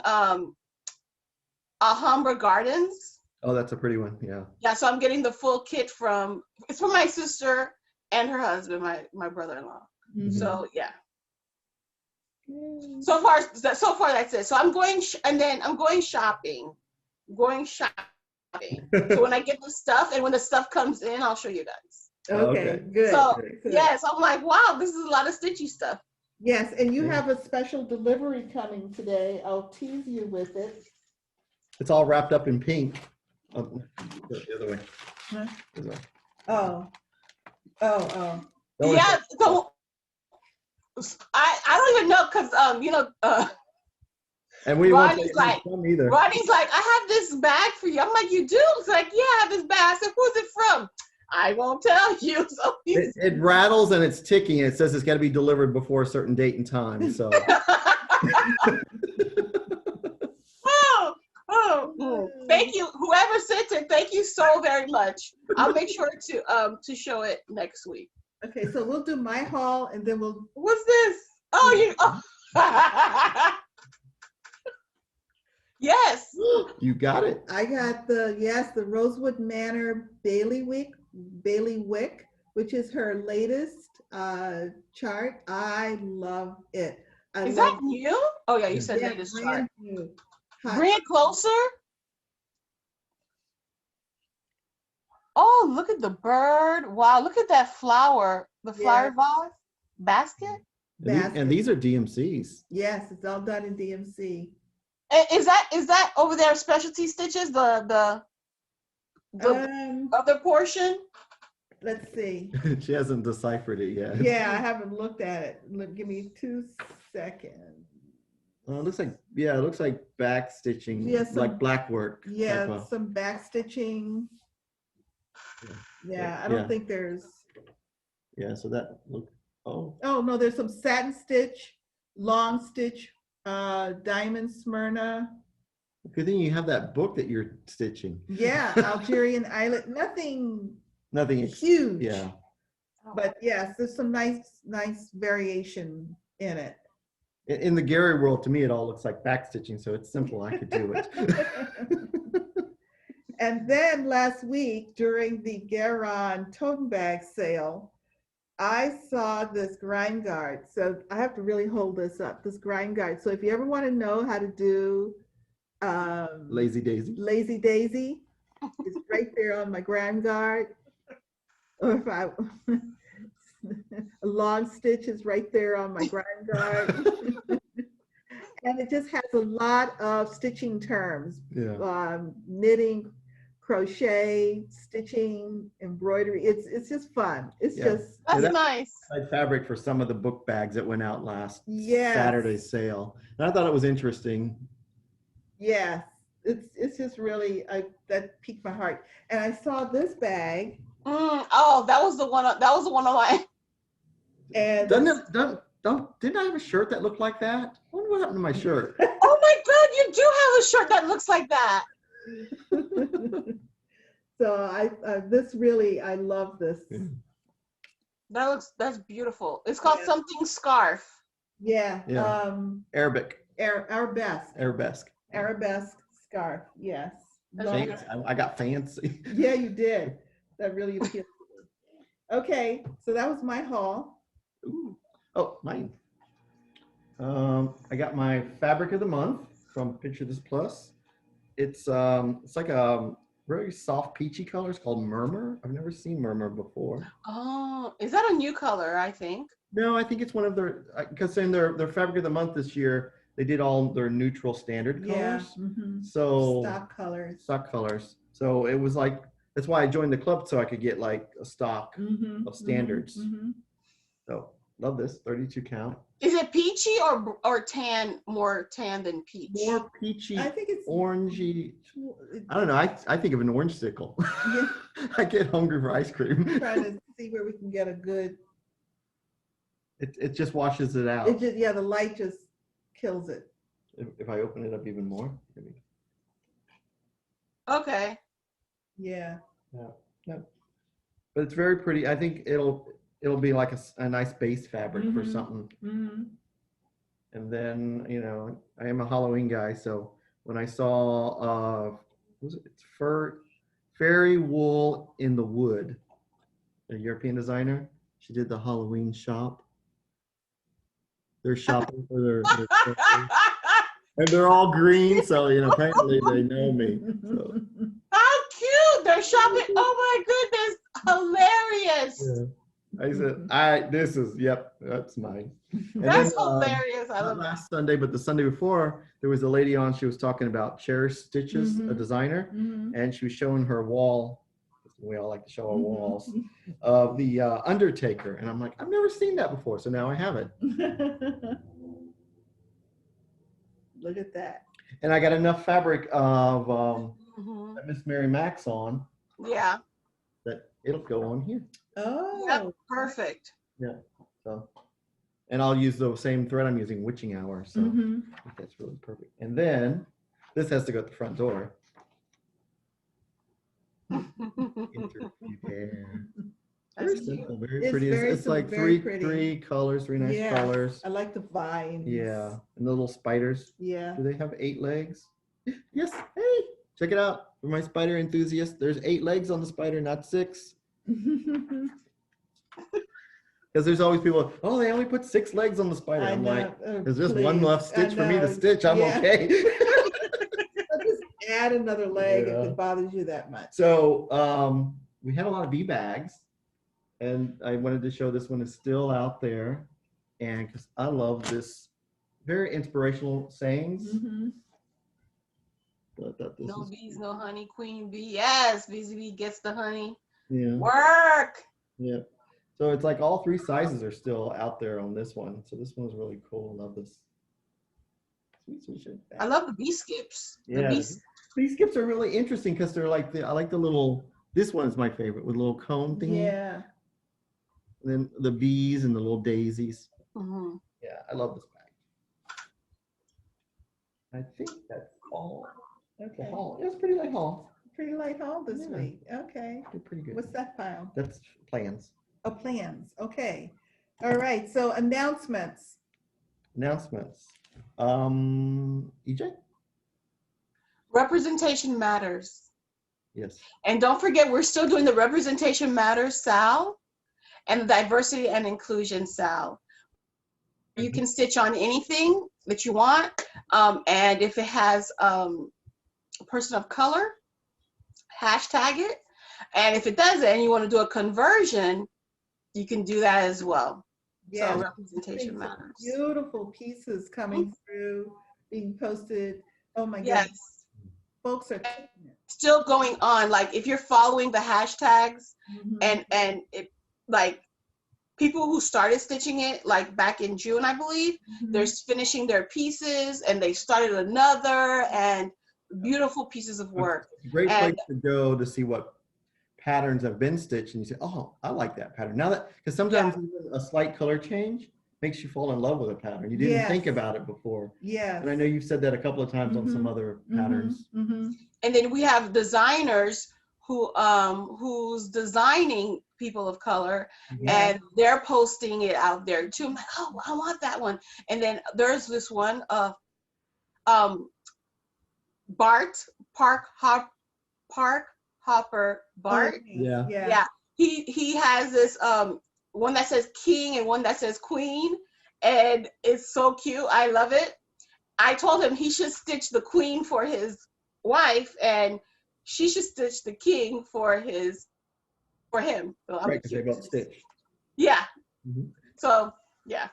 Alhambra Gardens. Oh, that's a pretty one. Yeah. Yeah. So I'm getting the full kit it's from my sister and her husband, my brother-in-law. Mhm. So yeah. So far that's it. So I'm going I'm going shopping. So when I get the stuff and when the stuff comes in, I'll show you guys. Okay, good. So good. yes, I'm like, wow, this is a lot of stitchy stuff. Yes, and you have a special delivery coming today. I'll tease you with it. It's all wrapped up in pink. Oh, the other way. Huh? This way. Oh. Yeah, so I don't even know because and we won't Ronnie's say like, either. Ronnie's like, I have this bag for you. I'm like, you do? It's like, yeah, I have this bag. I said, who's it from? I won't tell you. So It rattles and it's ticking. It says it's got to be delivered before a certain date and time. So. Thank you, whoever sent it. Thank you so very much. I'll make sure to show it next week. Okay, so we'll do my haul and then we'll. What's this? Oh, you. Oh. Yes. You got it. I got the Rosewood Manor bailiwick, which is her latest chart. I love it. Is that new? Oh yeah, you said latest chart. New. Bring it closer. Oh, look at the bird. Wow, look at that flower. The flower vase basket. And these are DMCs. Yes, it's all done in DMC. Is that over there specialty stitches? The other portion? Let's see. She hasn't deciphered it yet. Yeah, I haven't looked at it. Give me 2 seconds. It looks like back stitching, Yeah, like black work. Yeah, some back stitching. Yeah, I don't think there's. Yeah, so that look. Oh no, there's some satin stitch, long stitch, diamond Smyrna. Good thing you have that book that you're stitching. Yeah, Algerian Islet. Nothing huge. Yeah. But yes, there's some nice variation in it. In the Gary world, to me, it all looks like back stitching, so it's simple. I could do it. And then last week during the Garon tote bag sale, I saw this grind guard. So I have to really hold this up, this grind guard. So if you ever want to know how to do Lazy Daisy, it's right there on my grind guard. Or if a long stitch is right there on my grind guard. And it just has a lot of stitching terms. Yeah. Knitting, crochet, stitching, embroidery. It's just fun. It's just that's nice. Fabric for some of the book bags that went out last Yes. Saturday's sale, and I thought it was interesting. Yes, it's just really that piqued my heart. And I saw this bag. Oh, that was the one of my. And didn't I have a shirt that looked like that? I wonder what happened to my shirt. Oh my God, you do have a shirt that looks like that. So I love this. That's beautiful. It's called something scarf. Yeah. Arabic. Arabesque scarf. Yes. I got fancy. Yeah, you did. That really appealed to me. Okay, so that was my haul. Ooh. Oh, mine. I got my fabric of the month from Picture This Plus. It's like a very soft peachy colors called Murmur. I've never seen Murmur before. Oh, is that a new color? I think. No, I think it's one of their, because in their fabric of the month this year, they did all their neutral standard Yeah. colors. Mhm. So Stock colors. stock colors. So it was like, that's why I joined the club, so I could get like a stock Mhm, of standards. mhm. So love this 32 count. Is it peachy or tan? More tan than peach. More peachy, I think it's orangey. I don't know. I think of an orange sickle. Yeah. I get hungry for ice cream. Trying to see where we can get a good. It just washes it out. It just, yeah, the light just kills it. If I open it up even more. Okay. Yeah. Yeah. But it's very pretty. I think it'll be like a nice base fabric for something. Mm-hmm. And then, you know, I am a Halloween guy, so when I saw it's Fairy Wool in the Wood, a European designer, she did the Halloween shop. They're shopping for their and they're all green, so you know, apparently they know me. So. How cute! They're shopping. Oh my goodness, hilarious! Yeah. I said, that's mine. And That's then, hilarious. I not love that. last Sunday, but the Sunday before, there was a lady on. She was talking about Cherish Stitches, a designer, and she was showing her wall. We all like to show our walls of the Undertaker, and I'm like, I've never seen that before, so now I have it. Look at that. And I got enough fabric of Miss Mary Max on. Yeah. That it'll go on here. Oh. Yep, perfect. Yeah. So, and I'll use the same thread I'm using, Witching Hour. So I think that's really perfect. And then this has to go at the front door. Very simple, very pretty. It's like three colors, three nice colors. I like the vines. Yeah, and the little spiders. Yeah. Do they have 8 legs? Yes. Hey, check it out. For my spider enthusiasts, there's 8 legs on the spider, not 6. Because there's always people, oh, they only put 6 legs on the spider. I'm like, there's just one left stitch for me to stitch. I'm okay. Just add another leg if it bothers you that much. So we had a lot of bee bags, and I wanted to show this one is still out there, and because I love this very inspirational sayings. No bees, no honey, queen bee. Yes, busy bee gets the honey. Yeah. Work. Yeah. So it's like all 3 sizes are still out there on this one. So this one's really cool. I love this. I love the bee skips. Yeah. Bee skips are really interesting because they're like I like the little, this one is my favorite with a little cone thingy. Yeah. And then the bees and the little daisies. Yeah, I love this bag. I think that's all. Okay. Haul. It's pretty light haul. Pretty light haul this week. Okay. Did pretty good. What's that file? That's plans. Oh, plans. Okay. All right. So announcements. Announcements. EJ? Representation matters. Yes. And don't forget, we're still doing the Representation Matters SAL and the Diversity and Inclusion SAL. You can stitch on anything that you want. And if it has a person of color, hashtag it. And if it doesn't, and you want to do a conversion, you can do that as well. Yeah, so representation matters. Beautiful pieces coming through, being posted. Oh my goodness. Yes. Folks are still going on. Like if you're following the hashtags and it, like people who started stitching it like back in June, I believe, they're finishing their pieces and they started another, and beautiful pieces of work. It's a great place to go to see what patterns have been stitched, and you say, oh, I like that pattern. Now that, because sometimes even a slight color change makes you fall in love with a pattern. You didn't think about it before. Yeah. And I know you've said that a couple of times on some other patterns. And then we have designers who who's designing people of color, and they're posting it out there too. I'm like, oh, I want that one. And then there's this one of Bart Hopper Bart. Yeah. He has this one that says king and one that says queen, and it's so cute. I love it. I told him he should stitch the queen for his wife, and she should stitch the king for him. So I'm Right, because they both stitched. Yeah. Mhm. So yeah,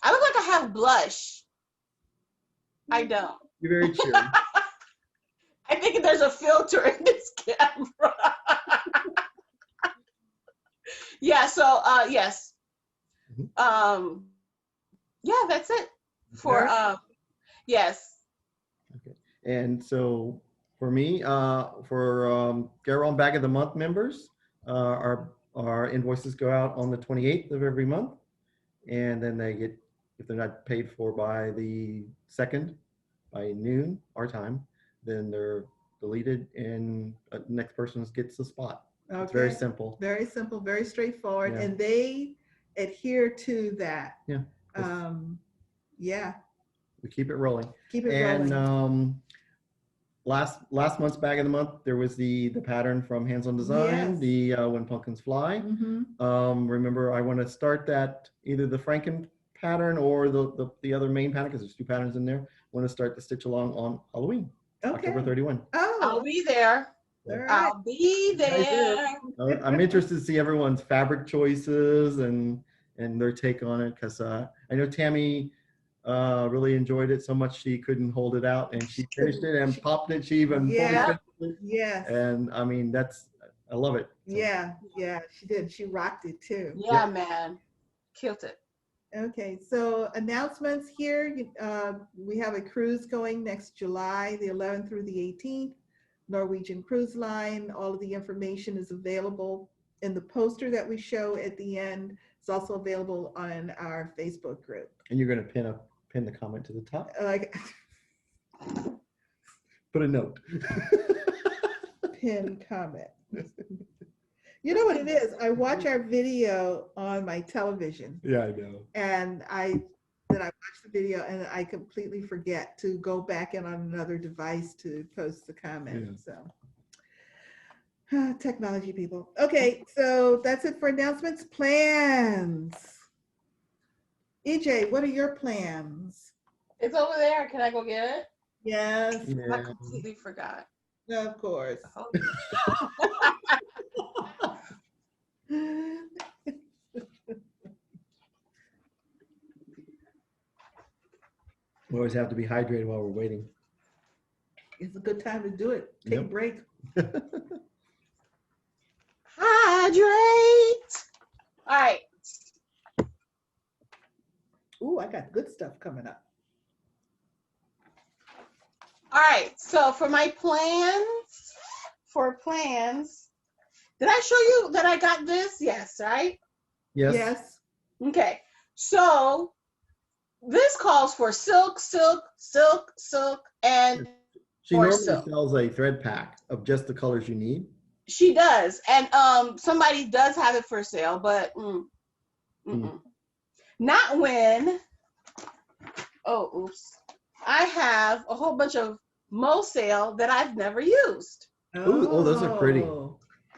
I look like I have blush. I don't. You're very cheery. I think there's a filter in this camera. Yeah. So yes. Yeah, that's it for yes. Okay. And so for me, for Garrel Bag of the Month members, our invoices go out on the 28th of every month, and then they get, if they're not paid for by the 2nd by noon our time, then they're deleted, and next person gets the spot. Okay. It's very simple. Very simple, very straightforward, Yeah. and they adhere to that. Yeah. Yeah. We keep it rolling. Keep it rolling. And last month's bag of the month, there was the pattern from Hands On Design, Yes. the When Pumpkins Fly. Mm-hmm. Remember, I want to start that, either the Franken pattern or the other main pattern, because there's 2 patterns in there. I want to start the stitch along on Halloween, Okay. October 31. Oh, I'll be there. all right. I'll be there. I'm interested to see everyone's fabric choices and their take on it, because I know Tammy really enjoyed it so much she couldn't hold it out, and she finished it and popped it. She even Yeah. it. Yes. And I mean, I love it. So, Yeah, she did. She rocked it too. Yeah, man. Killed it. Okay, so announcements here. We have a cruise going next July, the 11th through the 18th. Norwegian Cruise Line. All of the information is available in the poster that we show at the end. It's also available on our Facebook group. And you're going to pin the comment to the top. Like Put a note. pin comment. You know what it is? I watch our video on my television. Yeah, I know. And I watch the video and I completely forget to go back in on another device to post the comment. Yeah. So technology people. Okay, so that's it for announcements. Plans. EJ, what are your plans? It's over there. Can I go get it? Yes, I completely forgot. of course. We always have to be hydrated while we're waiting. It's a good time to do it. Take a Yep. break. Hydrate. All right. Ooh, I got good stuff coming up. All right. So for my plans, did I show you that I got this? Yes, right? Yes. Yes. Okay. So this calls for silk, and She Or normally silk. sells a thread pack of just the colors you need. she does. And somebody does have it for sale, but not when. Oh, oops. I have a whole bunch of Mo sale that I've never used. Ooh, oh, those are pretty.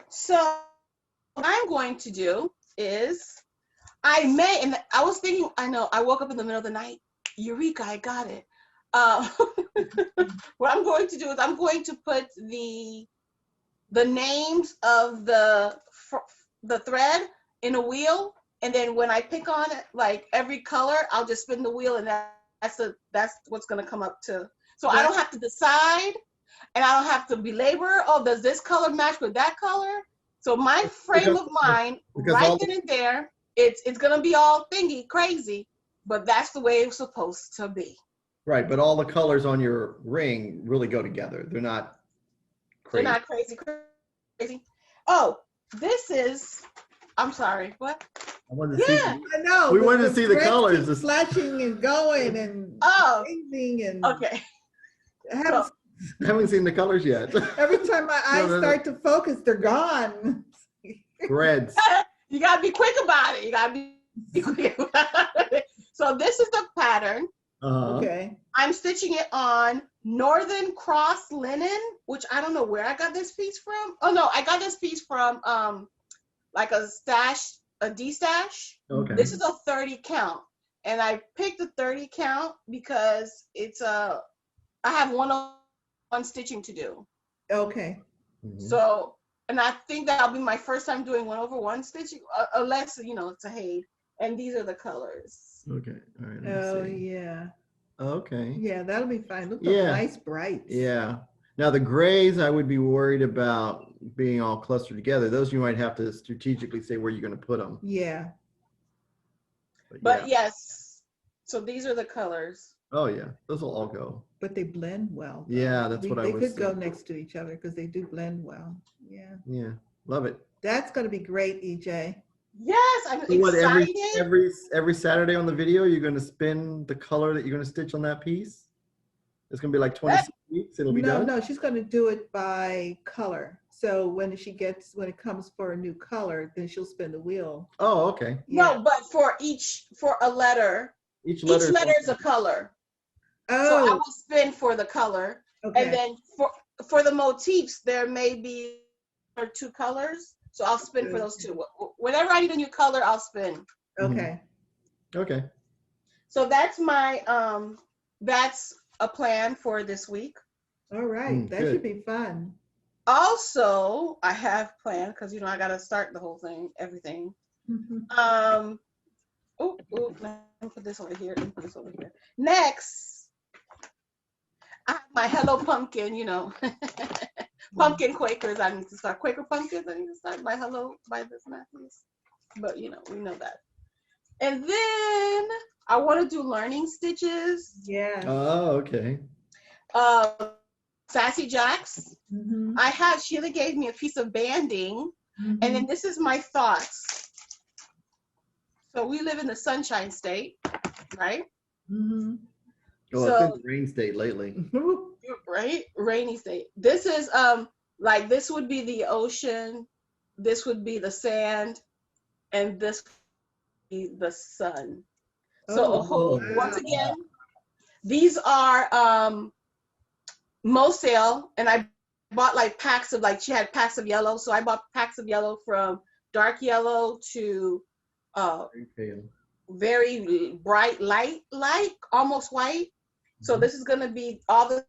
So what I'm going to do is and I was thinking, I know, I woke up in the middle of the night, Eureka, I got it. What I'm going to do is I'm going to put the names of the thread in a wheel, and then when I pick on it, like every color, I'll just spin the wheel, and that's what's going to come up to. So I don't have to decide, and I don't have to belabor, oh, does this color match with that color? So my frame of mind, right then and there, it's going to be all thingy crazy, but that's the way it's supposed to be. Right, but all the colors on your ring really go together. They're not crazy. They're not crazy. Oh, this is, I'm sorry, what? I wanted to see. I know. We wanted to see the threads colors. keep flashing and going and changing and Okay. I haven't seen the colors yet. every time my eyes start to focus, they're gone. Threads. You gotta be quick about it. You gotta be quick about it. So this is the pattern. Okay. I'm stitching it on Northern Cross linen, which I don't know where I got this piece from. Oh no, I got this piece from like a D-stash. Okay. This is a 30 count. And I picked the 30 count because it's I have one-on-one stitching to do. Okay. So, and I think that'll be my first time doing 1/1 stitching, unless, you know, it's a Haid. And these are the colors. Okay. All right. Oh, yeah. Okay. Yeah, that'll be fine. Look, those nice brights. Yeah. Now the grays, I would be worried about being all clustered together. Those you might have to strategically say where you're going to put them. Yeah. But yes, so these are the colors. Oh yeah, those will all go. But they blend well. Though. Yeah, that's what I was They could go thinking. next to each other because they do blend well. Yeah. Yeah, love it. That's going to be great, EJ. Yes, I'm So what, excited. every Saturday on the video, you're going to spin the color that you're going to stitch on that piece? It's going to be like 26 weeks. It'll be done? No, she's going to do it by color. So when it comes for a new color, then she'll spin the wheel. Oh, okay. Yeah. No, but for a letter, each letter is a color. Oh. So I will spin for the color. Okay. And then for the motifs, there may be 2 colors. So I'll spin for those 2. Whenever I need a new color, I'll spin. Okay. Okay. So that's my that's a plan for this week. All right. That good. should be fun. Also, I have planned, because you know I gotta start the whole thing, everything. Let me put this over here. Let me put this over here. Next, I have my Hello Pumpkin, you know. Pumpkin Quakers. I need to start Quaker pumpkins. I need to start my Hello by this Matthews. But you know, we know that. And then I want to do learning stitches. Yeah. Oh, okay. Sassy Jacks. Sheila gave me a piece of banding, and then this is my thoughts. So we live in the Sunshine State, right? Well, So, it's been rain state lately. right? Rainy state. This is like this would be the ocean, this would be the sand, and this would be the sun. So once again, these are Moselle, and I bought like packs of, like she had packs of yellow, so I bought packs of yellow from dark yellow to very bright light, almost white. So this is gonna be all the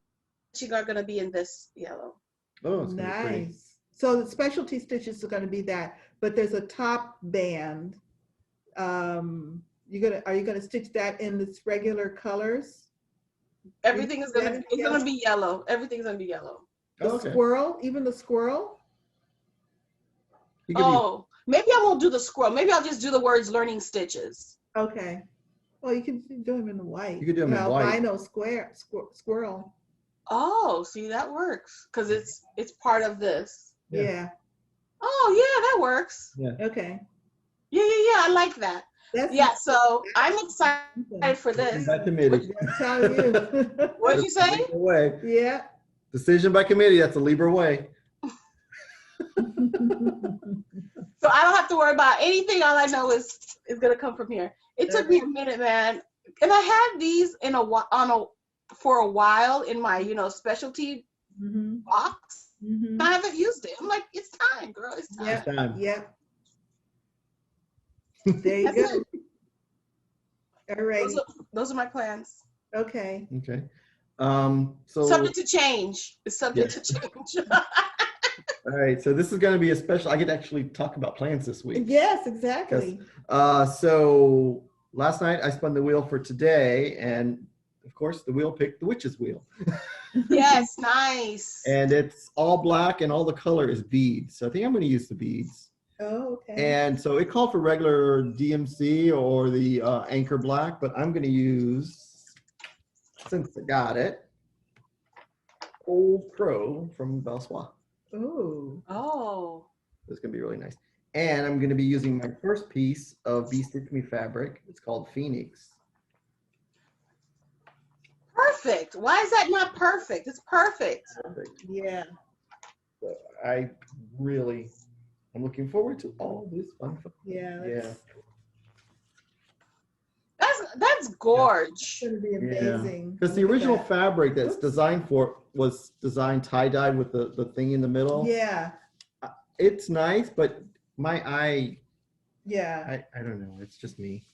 stitching are gonna be in this yellow. Oh, it's nice. So the specialty stitches are gonna be that, but there's a top band. Are you gonna stitch that in this regular colors? Everything is gonna be yellow. Everything's gonna be yellow. The squirrel, even the squirrel? Maybe I won't do the squirrel. Maybe I'll just do the words learning stitches. Okay. Well, you can do them in the white. You could do them in white. Albino squirrel. Oh, see, that works because it's part of this. Yeah. Oh, yeah, that works. Yeah. Okay. Yeah. I like that. So I'm excited for this. By committee. What did you say? Way. Yeah. Decision by committee. That's a Libra way. So I don't have to worry about anything. All I know is gonna come from here. It took me a minute, man, and I had these for a while in my specialty box. I haven't used it. I'm like, it's time, girl. It's time. Yep. It's time. Yep. There you go. All right. Those are my plans. Okay. Okay. So subject to change. It's subject to change. All right. So this is going to be a special. I get to actually talk about plans this week. Yes, exactly. So last night I spun the wheel for today, and of course the wheel picked the witch's wheel. Yes, nice. And it's all black, and all the color is beads. So I think I'm going to use the beads. Oh, okay. And so it called for regular DMC or the Anchor Black, but I'm going to use, since I got it, Old Crow from Belsois. Oh. It's going to be really nice. And I'm going to be using my first piece of Bee Stitch Me fabric. It's called Phoenix. Perfect. Why is that not perfect? It's perfect. Perfect. Yeah. So I'm looking forward to all this fun. Yeah. That's gorge. It's gonna be amazing. Because the original fabric that's designed for it was designed tie-dyed with the thing in the middle. Yeah. It's nice, but my eye. Yeah. I don't know. It's just me,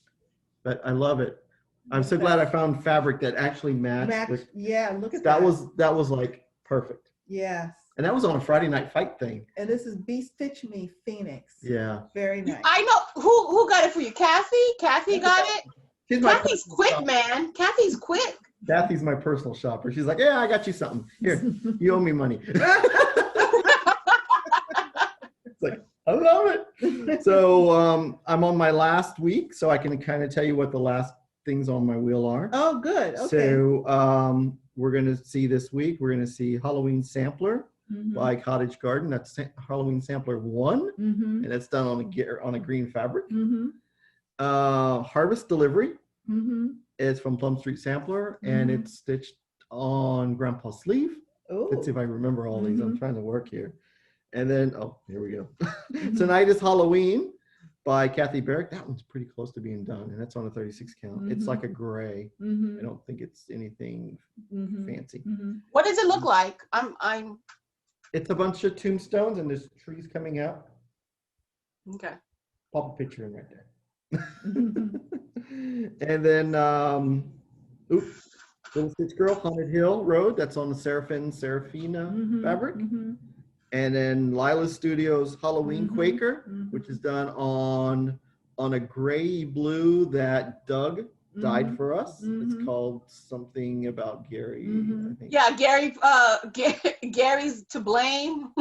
but I love it. I'm so glad I found fabric that actually matched. Yeah. Look at that. That was like perfect. Yes. And that was on a Friday Night Fight thing. And this is Be Stitch Me Phoenix. Yeah. Very nice. I know who got it for you. Kathy? Kathy got it? She's my Kathy's personal quick, shopper. man. Kathy's quick. Kathy's my personal shopper. She's like, yeah, I got you something. Here, you owe me money. It's like, I love it. So I'm on my last week, so I can kind of tell you what the last things on my wheel are. Oh, good. Okay. So we're going to see this week, we're going to see Halloween Sampler Mhm. by Cottage Garden. That's Halloween Sampler 1, Mhm. and it's done on a green fabric. Mhm. Harvest Delivery Mhm. is from Plum Street Sampler, and Mhm. it's stitched on Grandpa's sleeve. Oh. Let's see if I remember all these. I'm Mhm. trying to work here. And then, oh, here we go. Mhm. Tonight is Halloween by Kathy Barrick. That one's pretty close to being done, and that's on a 36 count. It's Mhm. like a gray. I Mhm. don't think it's anything Mhm. fancy. Mhm. What does it look like? I'm It's a bunch of tombstones, and there's trees coming out. okay. Pop a picture in right there. Mhm. And then, Little Stitch Girl, Haunted Hill Road. That's on the Serafina Mhm. fabric. Mhm. And then Lila Studios Halloween Mhm. Quaker, Mhm. which is done on a gray blue that Doug dyed Mhm. for us. It's Mhm. called something about Gary, Mhm. I think. Yeah, Gary's to blame.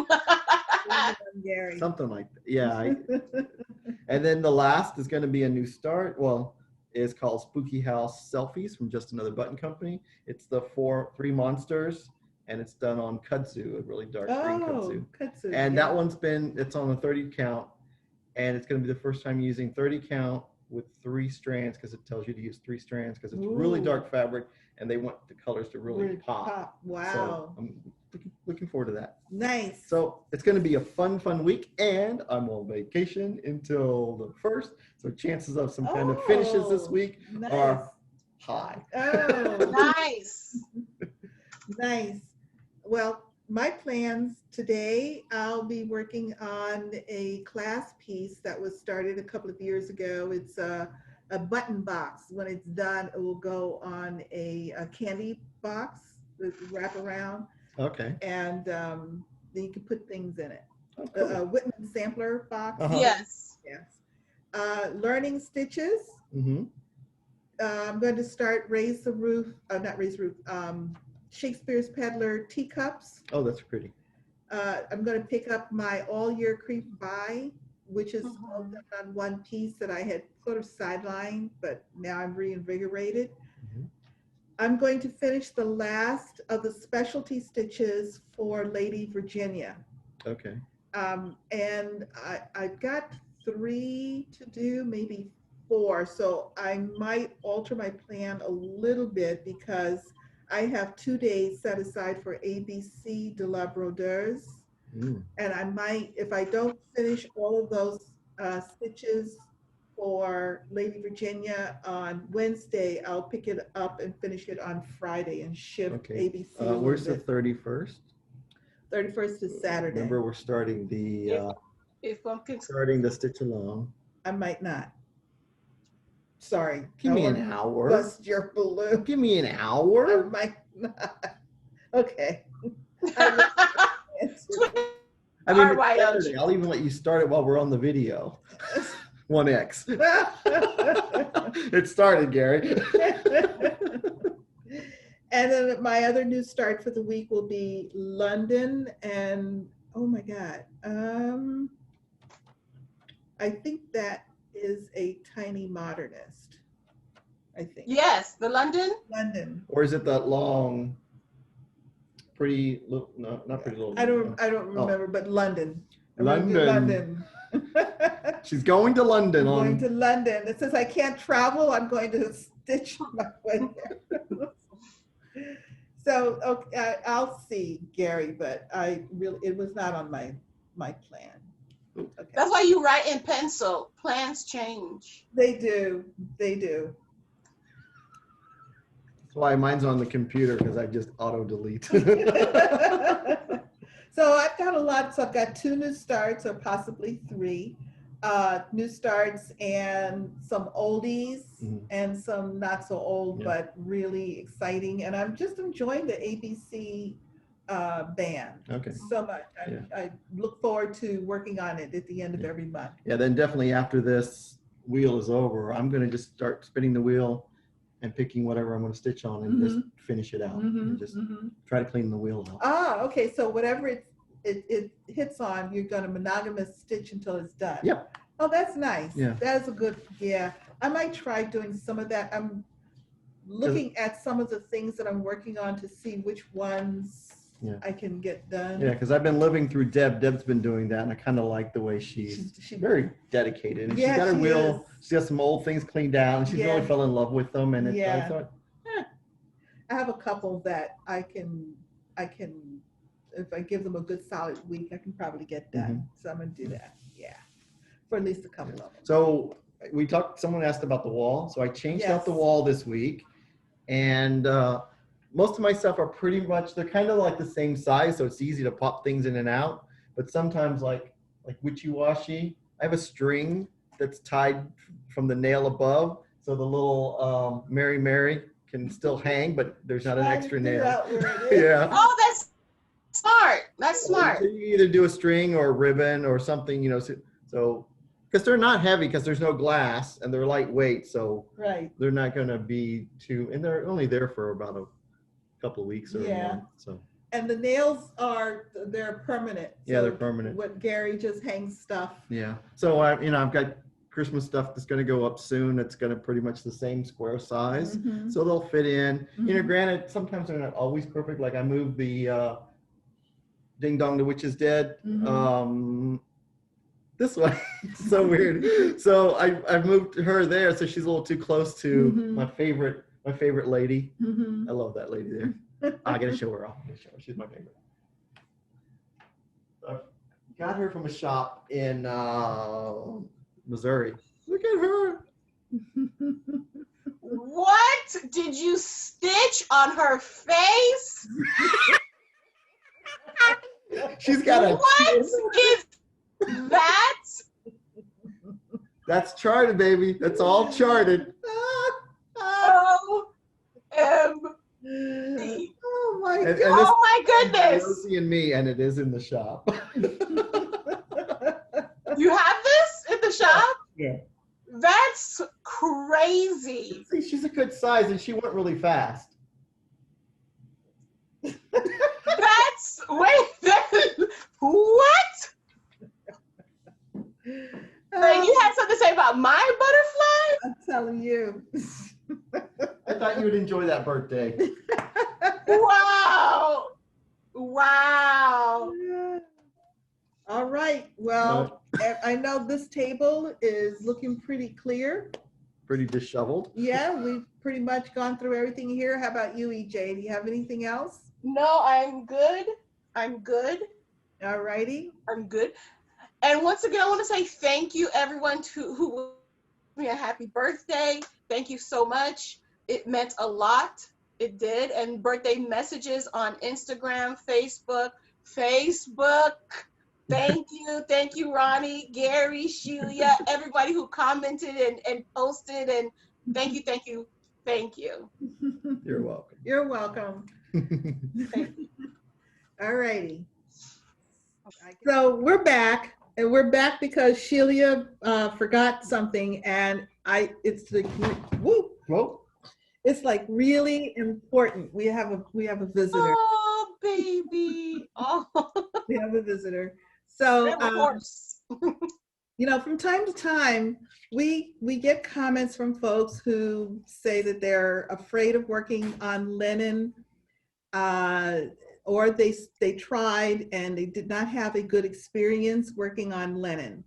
Gary. Something like that. Yeah. And then the last is going to be a new start. Well, it's called Spooky House Selfies from Just Another Button Company. It's the three monsters, and it's done on kudzu, a really dark green kudzu. Kudzu. And yeah. that one's it's on a 30 count, and it's going to be the first time using 30 count with 3 strands, because it tells you to use 3 strands, because it's really Ooh. dark fabric, and they want the colors to really pop. Wow. So I'm looking forward to that. Nice. So it's going to be a fun week, and I'm on vacation until the 1st. So chances of some kind of finishes this week nice. are high. Oh, Nice. nice. Well, my plans today, I'll be working on a class piece that was started a couple of years ago. It's a button box. When it's done, it will go on a candy box with wrap around. Okay. And then you can put things in it. Oh, cool. A Whitman sampler box. Uh-huh. Yes. Yes. Learning stitches. Mm-hmm. I'm going to start not Raise the Roof, Shakespeare's Peddler teacups. Oh, that's pretty. I'm going to pick up my All Year Creep Buy, which is all Mhm. done on one piece that I had sort of sidelined, but now I'm reinvigorated. Mhm. I'm going to finish the last of the specialty stitches for Lady Virginia. Okay. And I've got 3 to do, maybe 4. So I might alter my plan a little bit, because I have 2 days set aside for ABC de la Brodeuse. Mm. And I might, if I don't finish all of those stitches for Lady Virginia on Wednesday, I'll pick it up and finish it on Friday and shift Okay. ABC a little Where's the bit. 31st? 31st is Saturday. Remember, we're starting starting the stitch along. I might not. Sorry. Give me an I hour. bust your balloon. Give me an I hour. might not. Okay. I mean, All right, Saturday. I'll even let you start it while we're on the video. 1X. It started, Gary. And then my other new start for the week will be London, and oh my God, I think that is a tiny modernist. I think. Yes, the London. London. Or is it that long, pretty little? No, not pretty little. I don't remember, but London. I'm gonna do London. London. She's going to London. I'm going to London. It says I can't travel. I'm going to stitch my way there. So okay, I'll see, Gary, but it was not on my plan. Okay. That's why you write in pencil. Plans change. They do. They do. That's why mine's on the computer, because I just auto delete. So I've got a lot. So I've got 2 new starts, or possibly 3 new starts, and some oldies and some not so old, but really exciting. And I'm just enjoying the ABC band. Okay. So much. Yeah. I look forward to working on it at the end of every month. Yeah, then definitely after this wheel is over, I'm gonna just start spinning the wheel and picking whatever I'm gonna stitch on and just finish it out and just try to clean the wheel out. Ah, okay. So whatever it hits on, you're gonna monogamous stitch until it's done. Yep. Oh, that's nice. Yeah. That is a good, yeah. I might try doing some of that. I'm looking at some of the things that I'm working on to see which ones I can get done. Yeah, because I've been living through Deb. Deb's been doing that, and I kind of like the way she's very dedicated. And she's got her wheel. She's got some old things cleaned out, and she's really fell in love with them. And it's, I thought, I have a couple that I can, if I give them a good solid week, I can probably get done. So I'm gonna do that. Yeah, for at least a couple of them. So we talked. Someone asked about the wall, so I changed out the wall this week, and most of my stuff are pretty much, they're kind of like the same size, so it's easy to pop things in and out. But sometimes, like wishy-washy, I have a string that's tied from the nail above, so the little Mary Mary can still hang, but there's not an extra nail. Yeah. Oh, that's smart. That's smart. So you either do a string or a ribbon or something, you know, so because they're not heavy, because there's no glass and they're lightweight, so they're not going to be too, and they're only there for about a couple of weeks or a month. So. And the nails they're permanent. Yeah, they're permanent. What Gary just hangs stuff. Yeah. So I've got Christmas stuff that's going to go up soon. It's going to pretty much the same square size, so they'll fit in. You know, granted, sometimes they're not always perfect. Like I moved the Ding Dong, the Witch is Dead. This way. It's so weird. So I moved her there, so she's a little too close to my favorite lady. I love that lady there. I gotta show her off. She's my favorite. I got her from a shop in Missouri. Look at her. What did you stitch on her face? She's got a. What is that? That's charted, baby. That's all charted. OMG. Oh my God. Oh my goodness. Rosie and me, and it is in the shop. You have this in the shop? Yeah. That's crazy. See, she's a good size, and she went really fast. That's, what? You had something to say about my butterfly? I'm telling you. I thought you would enjoy that birthday. Wow. Wow. All right. Well, I know this table is looking pretty clear. Pretty disheveled. Yeah, we've pretty much gone through everything here. How about you, EJ? Do you have anything else? No, I'm good. I'm good. All righty. I'm good. And once again, I want to say thank you, everyone, who wished me a happy birthday. Thank you so much. It meant a lot. It did. And birthday messages on Instagram, Facebook. Thank you. Thank you, Ronnie, Gary, Shelia, everybody who commented and posted. And thank you. You're welcome. You're welcome. Thank you. All righty. So we're back. And we're back because Shelia forgot something, and it's like, whoa, it's like really important. We have a visitor. Oh, baby. Oh. We have a visitor. So, of course. You know, from time to time, we get comments from folks who say that they're afraid of working on linen, or they tried and they did not have a good experience working on linen.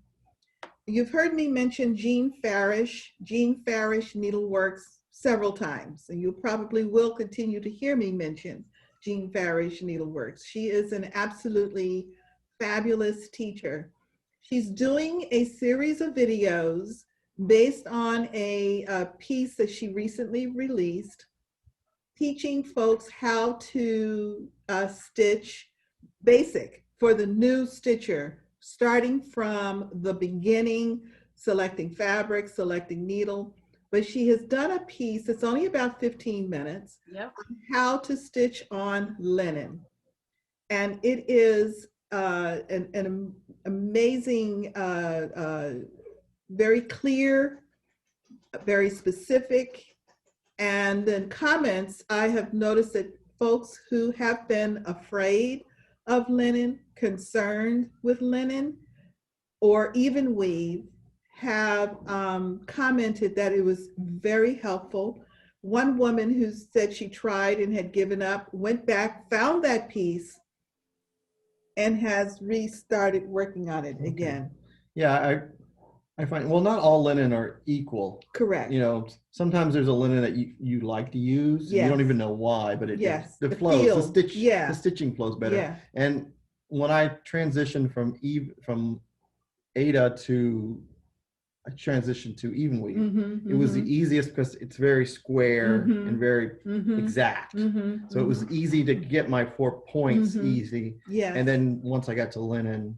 You've heard me mention Jean Farish Needleworks several times, and you probably will continue to hear me mention Jean Farish Needleworks. She is an absolutely fabulous teacher. She's doing a series of videos based on a piece that she recently released, teaching folks how to stitch basic for the new stitcher, starting from the beginning, selecting fabric, selecting needle. But she has done a piece that's only about 15 minutes, on how to stitch on linen. And it is an amazing, very clear, very specific. And in comments, I have noticed that folks who have been afraid of linen, concerned with linen, or even weave, have commented that it was very helpful. One woman who said she tried and had given up, went back, found that piece, and has restarted working on it again. Yeah, I find, well, not all linen are equal. Correct. You know, sometimes there's a linen that you like to use. Yes. You don't even know why, but it the flows. feel. The stitching flows better. Yeah. And when I transitioned from Ada to, I transitioned to even weave. It was the easiest because it's very square and very exact. So it was easy to get my 4 points easy. Yeah. And then once I got to linen,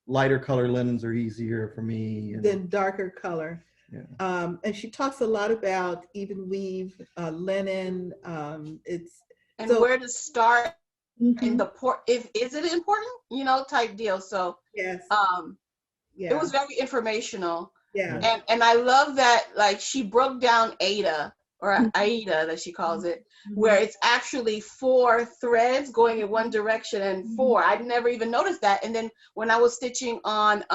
lighter color linens are easier for me. Than darker color. Yeah. And she talks a lot about even weave, linen. It's and so, where to start in the is it important? You know, type deal. So yes. It was very informational. Yeah. And I love that, like, she broke down Ada, or Aida that she calls it, where it's actually 4 threads going in one direction and 4. I'd never even noticed that. And then when I was stitching on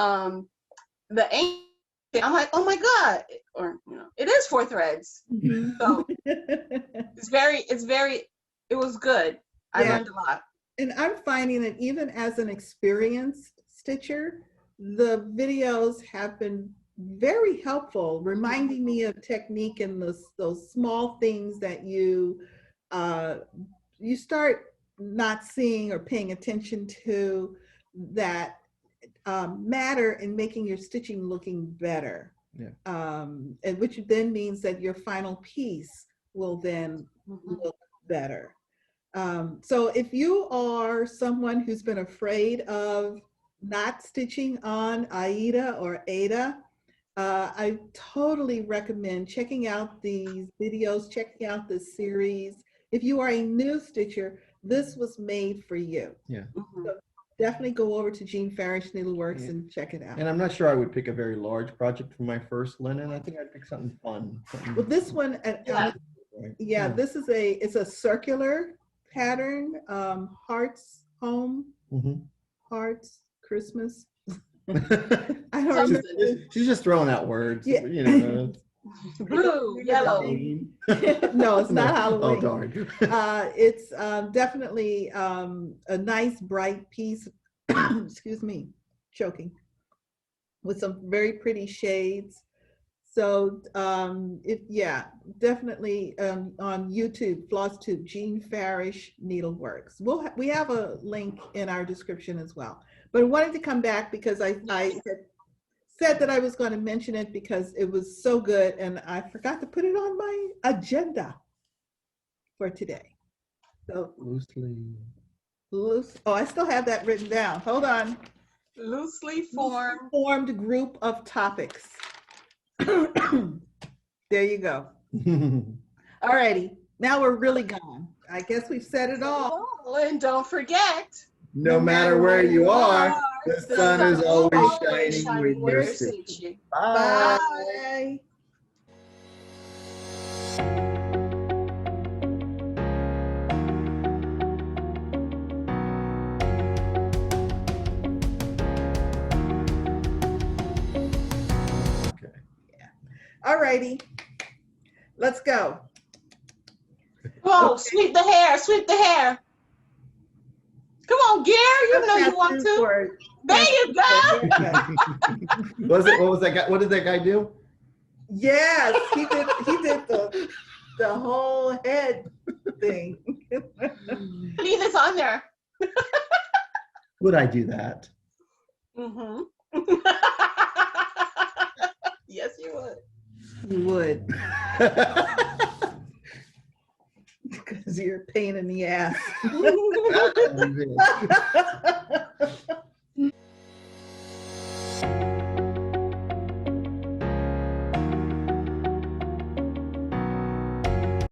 the ankle, I'm like, oh my God, or you know, it is 4 threads. So it was good. I learned a lot. And I'm finding that even as an experienced stitcher, the videos have been very helpful, reminding me of technique and those small things that you start not seeing or paying attention to that matter in making your stitching looking better. Yeah. And which then means that your final piece will then look better. So if you are someone who's been afraid of not stitching on Aida or Ada, I totally recommend checking out these videos, checking out this series. If you are a new stitcher, this was made for you. Yeah. So definitely go over to Jean Farish Needleworks and check it out. And I'm not sure I would pick a very large project for my first linen. I think I'd pick something fun. Well, this one, this is it's a circular pattern, hearts, home, hearts, Christmas. I don't remember. She's just throwing out words. Yeah. You know. Blue, yellow. No, it's not Halloween. Oh, darn. It's definitely a nice bright piece. Excuse me, choking. With some very pretty shades. So definitely on YouTube, Flosstube, Jean Farish Needleworks. We have a link in our description as well. But I wanted to come back because I had said that I was going to mention it because it was so good and I forgot to put it on my agenda for today. So oh, I still have that written down. Hold on. Loosely formed group of topics. There you go. All righty. Now we're really gone. I guess we've said it all. And don't forget, no matter where you are, the sun is always shining when you're stitching. Bye. Bye. All righty, let's go. Oh, sweep the hair, sweep the hair. Come on, Gary, you know you want to. There you go. What was that guy? What did that guy do? Yes, he did the whole head thing. Leave this on there. Would I do that? Yes, you would. You would. Because you're a pain in the ass.